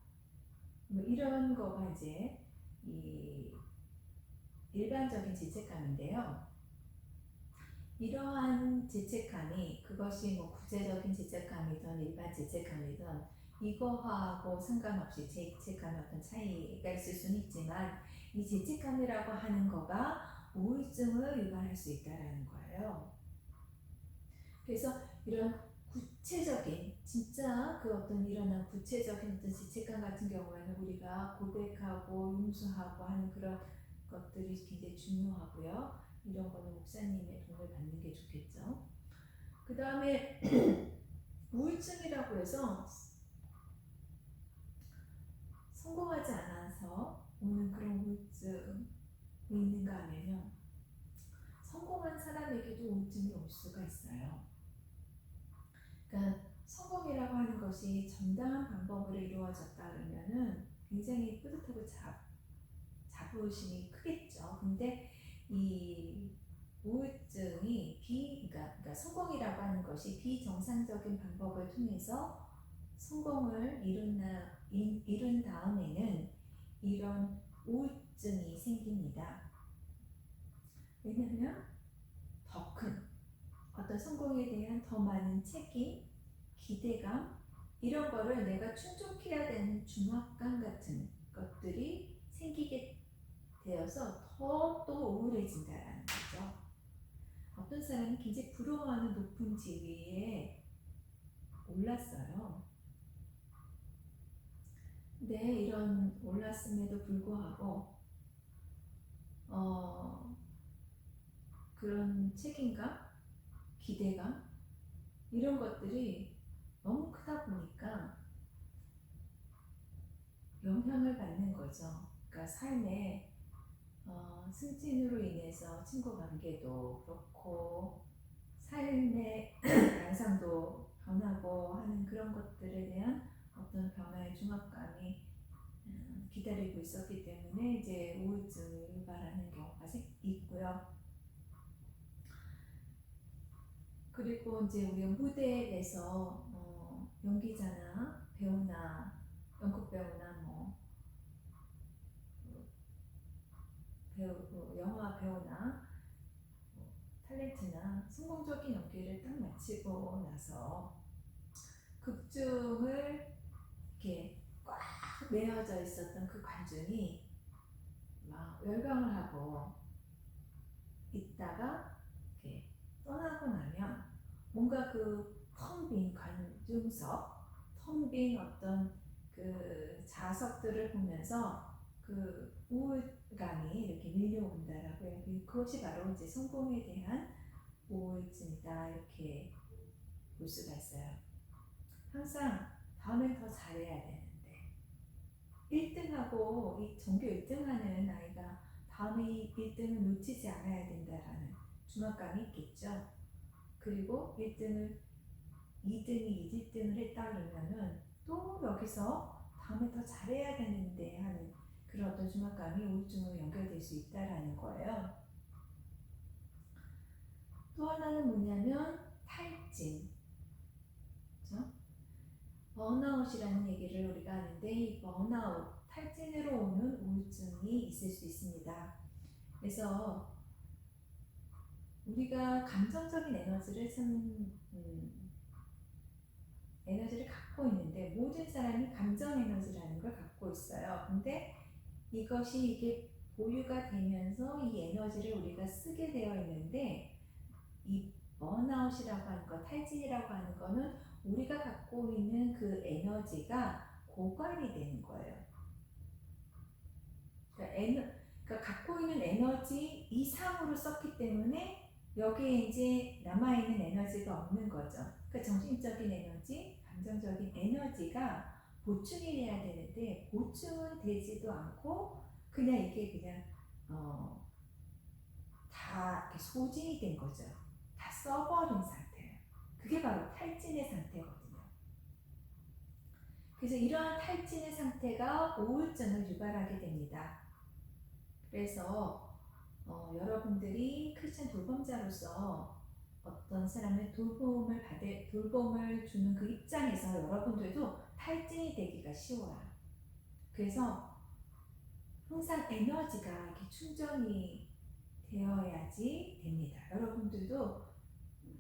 뭐 이런 거가 이제 이 일반적인 죄책감인데요. 이러한 죄책감이 그것이 뭐 구체적인 죄책감이든 일반 죄책감이든 이거하고 상관없이 죄책감의 어떤 차이가 있을 수는 있지만 이 죄책감이라고 하는 거가 우울증을 유발할 수 있다라는 거예요. 그래서 이런 구체적인 진짜 그 어떤 일어난 구체적인 어떤 죄책감 같은 경우에는 우리가 고백하고 용서하고 하는 그런 것들이 굉장히 중요하고요. 이런 거는 목사님의 도움을 받는 게 좋겠죠. 그 다음에 우울증이라고 해서 성공하지 않아서 오는 그런 우울증이 있는가 하면요. 성공한 사람에게도 우울증이 올 수가 있어요. 그러니까 성공이라고 하는 것이 정당한 방법으로 이루어졌다 그러면은 굉장히 뿌듯하고 자부심이 크겠죠. 근데 이 우울증이 그러니까 성공이라고 하는 것이 비정상적인 방법을 통해서 성공을 이룬 다음에는 이런 우울증이 생깁니다. 왜냐하면 더 큰 어떤 성공에 대한 더 많은 책임, 기대감 이런 거를 내가 충족해야 되는 중압감 같은 것들이 생기게 되어서 더 또 우울해진다라는 거죠. 어떤 사람이 굉장히 부러워하는 높은 지위에 올랐어요. 근데 이런 올랐음에도 불구하고 그런 책임감, 기대감 이런 것들이 너무 크다 보니까 영향을 받는 거죠. 그러니까 삶에 승진으로 인해서 친구 관계도 그렇고 삶의 양상도 변하고 하는 그런 것들에 대한 어떤 변화의 중압감이 기다리고 있었기 때문에 이제 우울증을 유발하는 경우가 있고요. 그리고 이제 우리가 무대에서 연기자나 배우나 연극 배우나 뭐 영화 배우나 뭐 탤런트나 성공적인 연기를 딱 마치고 나서 극중을 이렇게 꽉 메어져 있었던 그 관중이 막 열광을 하고 있다가 이렇게 떠나고 나면 뭔가 그 텅 빈 관중석, 텅 빈 어떤 그 좌석들을 보면서 그 우울감이 이렇게 밀려온다라고 해요. 그것이 바로 이제 성공에 대한 우울증이다 이렇게 볼 수가 있어요. 항상 다음엔 더 잘해야 되는데 1등하고 이 전교 1등하는 아이가 다음에 1등을 놓치지 않아야 된다라는 중압감이 있겠죠. 그리고 1등을 2등이 1등을 했다 그러면은 또 여기서 다음에 더 잘해야 되는데 하는 그런 어떤 중압감이 우울증으로 연결될 수 있다라는 거예요. 또 하나는 뭐냐면 탈진. 그렇죠? 번아웃이라는 얘기를 우리가 하는데 이 번아웃, 탈진으로 오는 우울증이 있을 수 있습니다. 그래서 우리가 감정적인 에너지를 에너지를 갖고 있는데 모든 사람이 감정 에너지라는 걸 갖고 있어요. 근데 이게 보유가 되면서 이 에너지를 우리가 쓰게 되어 있는데 이 번아웃이라고 하는 거, 탈진이라고 하는 거는 우리가 갖고 있는 그 에너지가 고갈이 되는 거예요. 그러니까 갖고 있는 에너지 이상으로 썼기 때문에 여기에 이제 남아있는 에너지가 없는 거죠. 그러니까 정신적인 에너지, 감정적인 에너지가 보충이 돼야 되는데 보충은 되지도 않고 그냥 이게 그냥 다 소진이 된 거죠. 다 써버린 상태예요. 그게 바로 탈진의 상태거든요. 그래서 이러한 탈진의 상태가 우울증을 유발하게 됩니다. 그래서 여러분들이 크리스천 돌봄자로서 어떤 사람의 돌봄을 주는 그 입장에서 여러분들도 탈진이 되기가 쉬워요. 그래서 항상 에너지가 이렇게 충전이 되어야지 됩니다. 여러분들도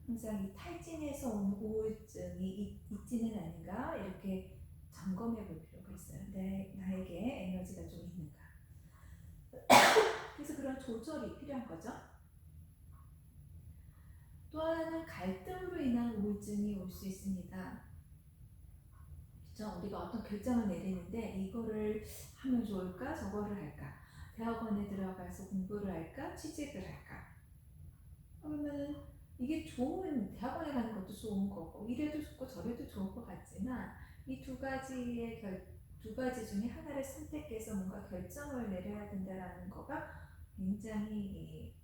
항상 이 탈진에서 온 우울증이 있지는 않은가 이렇게 점검해 볼 필요가 있어요. 나에게 에너지가 좀 있는가. 그래서 그런 조절이 필요한 거죠. 또 하나는 갈등으로 인한 우울증이 올 수 있습니다. 그렇죠? 우리가 어떤 결정을 내리는데 이거를 하면 좋을까? 저거를 할까? 대학원에 들어가서 공부를 할까? 취직을 할까? 그러면 이게 좋은, 대학원에 가는 것도 좋은 거고 이래도 좋고 저래도 좋을 것 같지만 이 두 가지 중에 하나를 선택해서 뭔가 결정을 내려야 된다는 거가 굉장히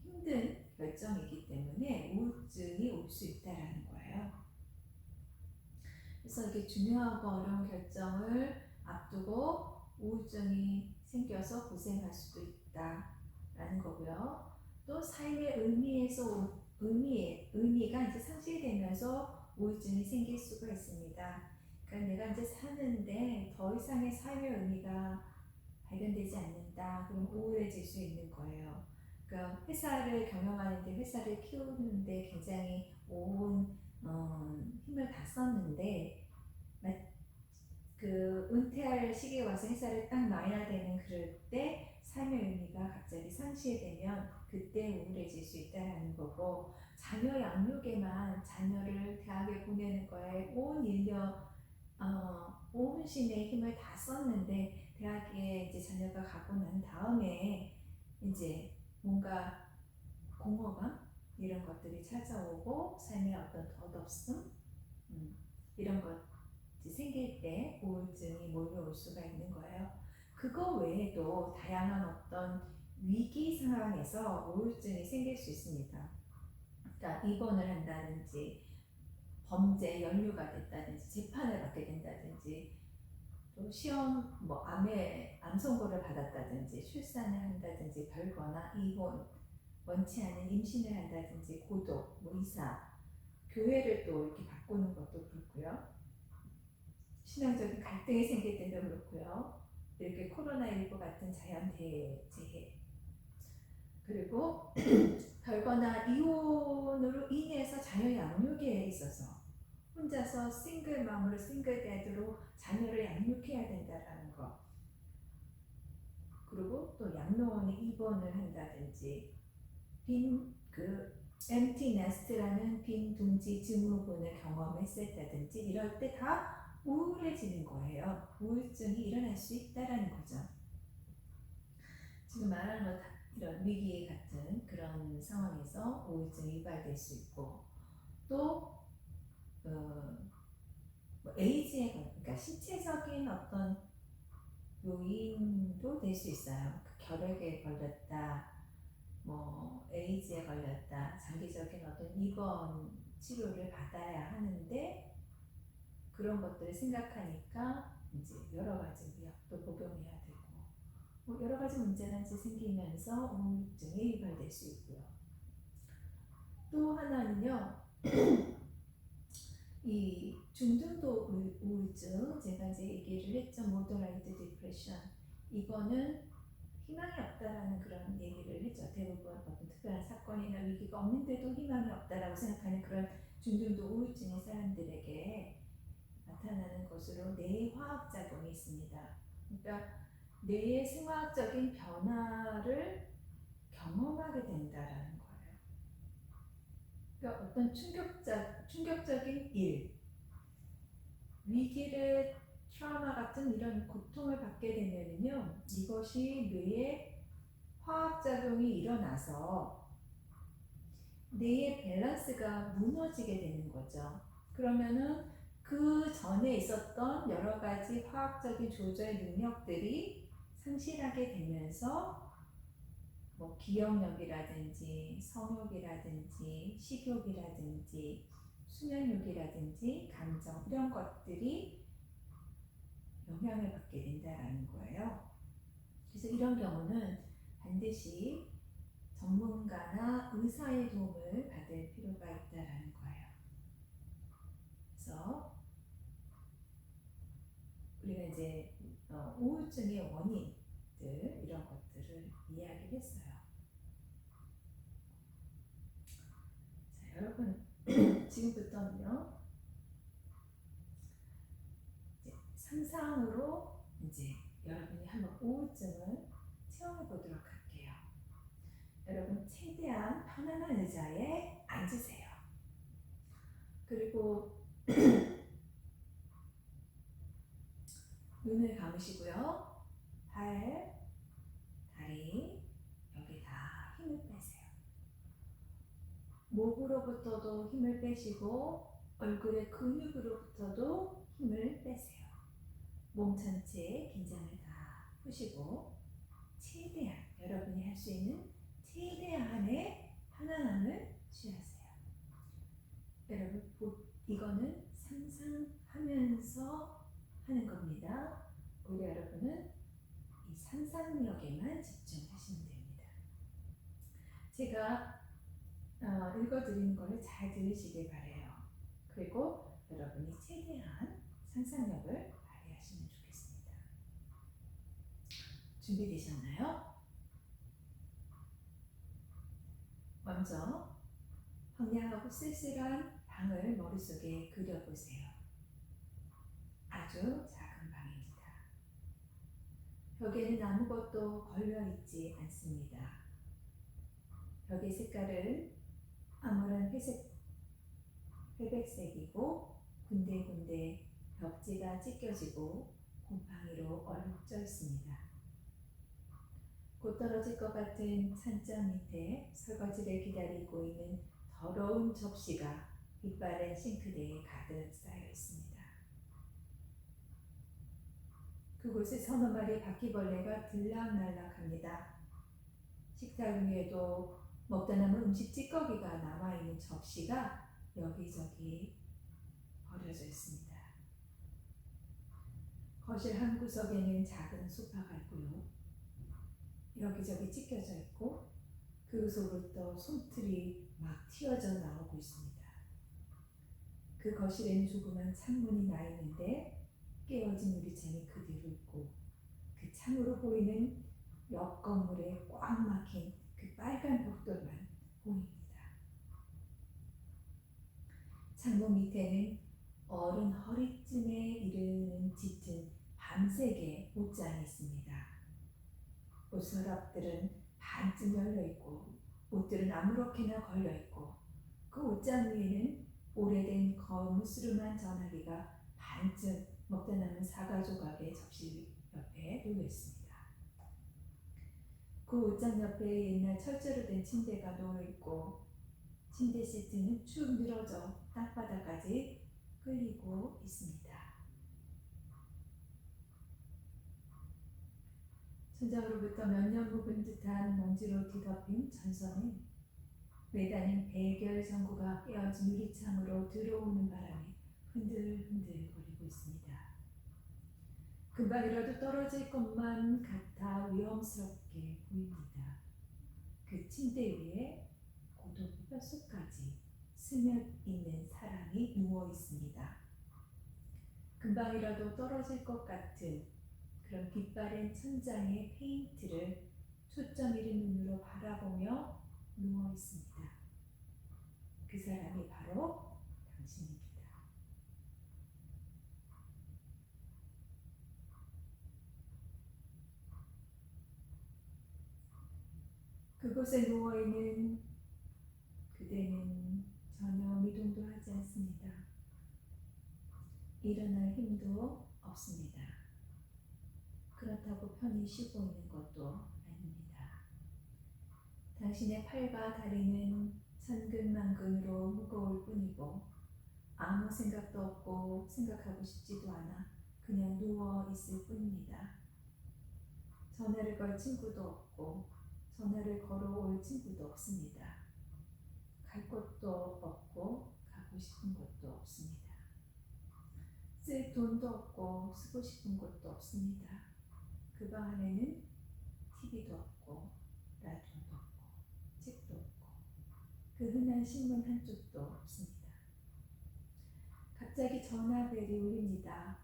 힘든 결정이기 때문에 우울증이 올 수 있다라는 거예요. 그래서 이게 중요하고 어려운 결정을 앞두고 우울증이 생겨서 고생할 수도 있다라는 거고요. 또 삶의 의미가 이제 상실되면서 우울증이 생길 수가 있습니다. 그러니까 내가 이제 사는데 더 이상의 삶의 의미가 발견되지 않는다. 그럼 우울해질 수 있는 거예요. 그러니까 회사를 경영하는데 회사를 키우는데 굉장히 온 힘을 다 썼는데 그 은퇴할 시기에 와서 회사를 딱 놔야 되는 그럴 때 삶의 의미가 갑자기 상실되면 그때 우울해질 수 있다는 거고 자녀 양육에만 자녀를 대학에 보내는 거에 온 인력 온 신의 힘을 다 썼는데 대학에 이제 자녀가 가고 난 다음에 이제 뭔가 공허감 이런 것들이 찾아오고 삶의 어떤 덧없음 이런 것이 생길 때 우울증이 몰려올 수가 있는 거예요. 그거 외에도 다양한 어떤 위기 상황에서 우울증이 생길 수 있습니다. 그러니까 입원을 한다든지 범죄에 연루가 됐다든지 재판을 받게 된다든지 또 시험 암 선고를 받았다든지 출산을 한다든지 별거나 이혼 원치 않은 임신을 한다든지 고독 이사 교회를 또 이렇게 바꾸는 것도 그렇고요. 신앙적인 갈등이 생길 때도 그렇고요. 이렇게 코로나19 같은 자연 재해 그리고 별거나 이혼으로 인해서 자녀 양육에 있어서 혼자서 싱글맘으로 싱글데드로 자녀를 양육해야 된다라는 거 그리고 또 양로원에 입원을 한다든지 empty nest라는 빈 둥지 증후군을 경험했었다든지 이럴 때 다 우울해지는 거예요. 우울증이 일어날 수 있다라는 거죠. 지금 말하는 것 이런 위기 같은 그런 상황에서 우울증이 유발될 수 있고 또 에이즈에 그러니까 신체적인 어떤 요인도 될 수 있어요. 결핵에 걸렸다, 에이즈에 걸렸다, 장기적인 어떤 입원 치료를 받아야 하는데 그런 것들을 생각하니까 이제 여러 가지 약도 복용해야 되고 여러 가지 문제가 이제 생기면서 우울증이 유발될 수 있고요. 또 하나는요, 이 중등도 우울증 제가 이제 얘기를 했죠. 모더레이트 디프레션 이거는 희망이 없다라는 그런 얘기를 했죠. 대부분 어떤 특별한 사건이나 위기가 없는데도 희망이 없다라고 생각하는 그런 중등도 우울증의 사람들에게 나타나는 것으로 뇌의 화학작용이 있습니다. 그러니까 뇌의 생화학적인 변화를 경험하게 된다라는 거예요. 그러니까 어떤 충격적인 일, 위기를 트라우마 같은 이런 고통을 받게 되면요, 이것이 뇌에 화학작용이 일어나서 뇌의 밸런스가 무너지게 되는 거죠. 그러면은 그 전에 있었던 여러 가지 화학적인 조절 능력들이 상실하게 되면서 기억력이라든지 성욕이라든지 식욕이라든지 수면욕이라든지 감정 이런 것들이 영향을 받게 된다라는 거예요. 그래서 이런 경우는 반드시 전문가나 의사의 도움을 받을 필요가 있다라는 거예요. 그래서 우리가 이제 우울증의 원인들 이런 것들을 이야기를 했어요. 자, 여러분 지금부터는요, 이제 상상으로 이제 여러분이 한번 우울증을 체험해 보도록 할게요. 여러분 최대한 편안한 의자에 앉으세요. 그리고 눈을 감으시고요. 발, 다리, 여기 다 힘을 빼세요. 목으로부터도 힘을 빼시고 얼굴의 근육으로부터도 힘을 빼세요. 몸 전체에 긴장을 다 푸시고 최대한 여러분이 할 수 있는 최대한의 편안함을 취하세요. 여러분 이거는 상상하면서 하는 겁니다. 우리 여러분은 이 상상력에만 집중하시면 됩니다. 제가 읽어드리는 거를 잘 들으시길 바래요. 그리고 여러분이 최대한 상상력을 발휘하시면 좋겠습니다. 준비되셨나요? 먼저 황량하고 쓸쓸한 방을 머릿속에 그려보세요. 아주 작은 방입니다. 벽에는 아무것도 걸려있지 않습니다. 벽의 색깔은 아무런 회백색이고 군데군데 벽지가 찢겨지고 곰팡이로 얼룩져 있습니다. 곧 떨어질 것 같은 찬장 밑에 설거지를 기다리고 있는 더러운 접시가 빛바랜 싱크대에 가득 쌓여 있습니다. 그곳에 서너 마리 바퀴벌레가 들락날락합니다. 식탁 위에도 먹다 남은 음식 찌꺼기가 남아있는 접시가 여기저기 버려져 있습니다. 거실 한 구석에는 작은 소파가 있고요. 여기저기 찢겨져 있고 그곳으로부터 솜털이 막 튀어져 나오고 있습니다. 그 거실에는 조그만 창문이 나 있는데 깨어진 유리창이 그대로 있고 그 창으로 보이는 옆 건물에 꽉 막힌 그 빨간 벽돌만 보입니다. 창문 밑에는 어른 허리쯤에 이르는 짙은 밤색의 옷장이 있습니다. 옷서랍들은 반쯤 열려있고 옷들은 아무렇게나 걸려있고 그 옷장 위에는 오래된 거무스름한 전화기가 반쯤 먹다 남은 사과 조각의 접시 옆에 놓여있습니다. 그 옷장 옆에 옛날 철제로 된 침대가 놓여있고 침대 시트는 축 늘어져 땅바닥까지 끌리고 있습니다. 천장으로부터 몇 년 묵은 듯한 먼지로 뒤덮인 전선에 매달린 백열 전구가 깨어진 유리창으로 들어오는 바람이 흔들흔들 거리고 있습니다. 금방이라도 떨어질 것만 같아 위험스럽게 보입니다. 그 침대 위에 고독 뼛속까지 스며있는 사람이 누워 있습니다. 금방이라도 떨어질 것 같은 그런 빛바랜 천장의 페인트를 초점 잃은 눈으로 바라보며 누워 있습니다. 그 사람이 바로 당신입니다. 그곳에 누워있는 그대는 전혀 미동도 하지 않습니다. 일어날 힘도 없습니다. 그렇다고 편히 쉬고 있는 것도 아닙니다. 당신의 팔과 다리는 천근만근으로 무거울 뿐이고 아무 생각도 없고 생각하고 싶지도 않아 그냥 누워 있을 뿐입니다. 전화를 걸 친구도 없고 전화를 걸어올 친구도 없습니다. 갈 곳도 없고 가고 싶은 곳도 없습니다. 쓸 돈도 없고 쓰고 싶은 것도 없습니다. 그 방 안에는 TV도 없고 라디오도 없고 책도 없고 그 흔한 신문 한 쪽도 없습니다. 갑자기 전화벨이 울립니다.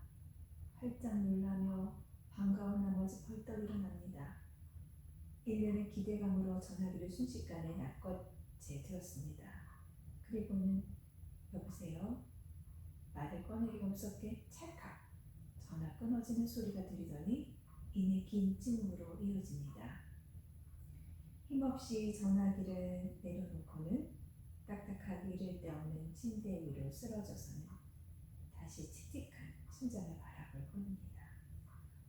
활짝 놀라며 반가운 나머지 벌떡 일어납니다. 1년의 기대감으로 전화기를 순식간에 낚아채 들었습니다. 그리고는 여보세요? 말을 꺼내기가 무섭게 찰칵 전화 끊어지는 소리가 들리더니 이내 긴 침묵으로 이어집니다. 힘없이 전화기를 내려놓고는 딱딱하게 이를 데 없는 침대 위로 쓰러져서는 다시 칙칙한 천장을 바라볼 뿐입니다.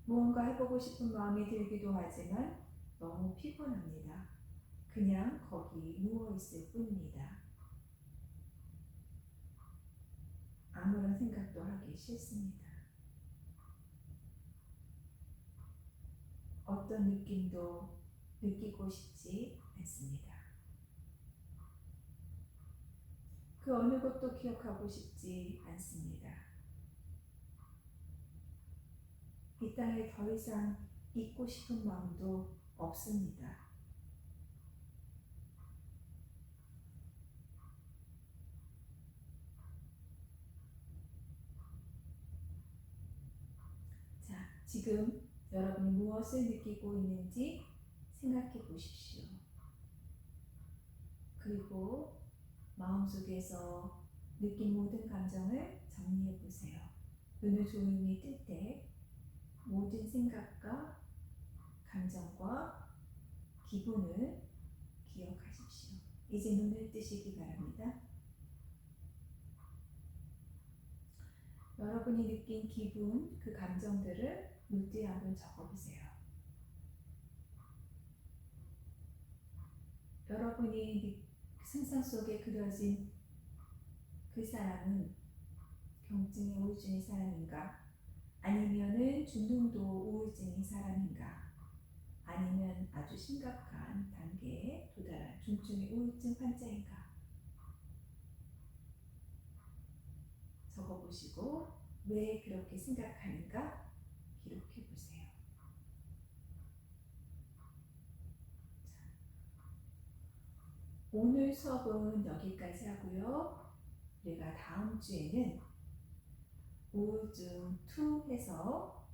무언가 해보고 싶은 마음이 들기도 하지만 너무 피곤합니다. 그냥 거기 누워있을 뿐입니다. 아무런 생각도 하기 싫습니다. 어떤 느낌도 느끼고 싶지 않습니다. 그 어느 것도 기억하고 싶지 않습니다. 이 땅에 더 이상 있고 싶은 마음도 없습니다. 자, 지금 여러분이 무엇을 느끼고 있는지 생각해 보십시오. 그리고 마음속에서 느낀 모든 감정을 정리해 보세요. 눈을 조용히 뜰 때 모든 생각과 감정과 기분을 기억하십시오. 이제 눈을 뜨시기 바랍니다. 여러분이 느낀 기분, 그 감정들을 노트에 한번 적어보세요. 여러분이 상상 속에 그려진 그 사람은 경증의 우울증의 사람인가? 아니면은 중등도 우울증의 사람인가? 아니면 아주 심각한 단계에 도달한 중증의 우울증 환자인가? 적어보시고 왜 그렇게 생각하는가 기록해 보세요. 오늘 수업은 여기까지 하고요. 우리가 다음 주에는 우울증 2 해서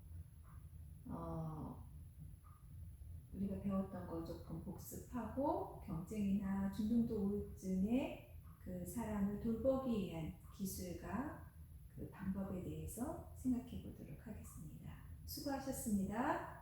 우리가 배웠던 거 조금 복습하고 경증이나 중등도 우울증의 그 사람을 돌보기 위한 기술과 그 방법에 대해서 생각해 보도록 하겠습니다. 수고하셨습니다.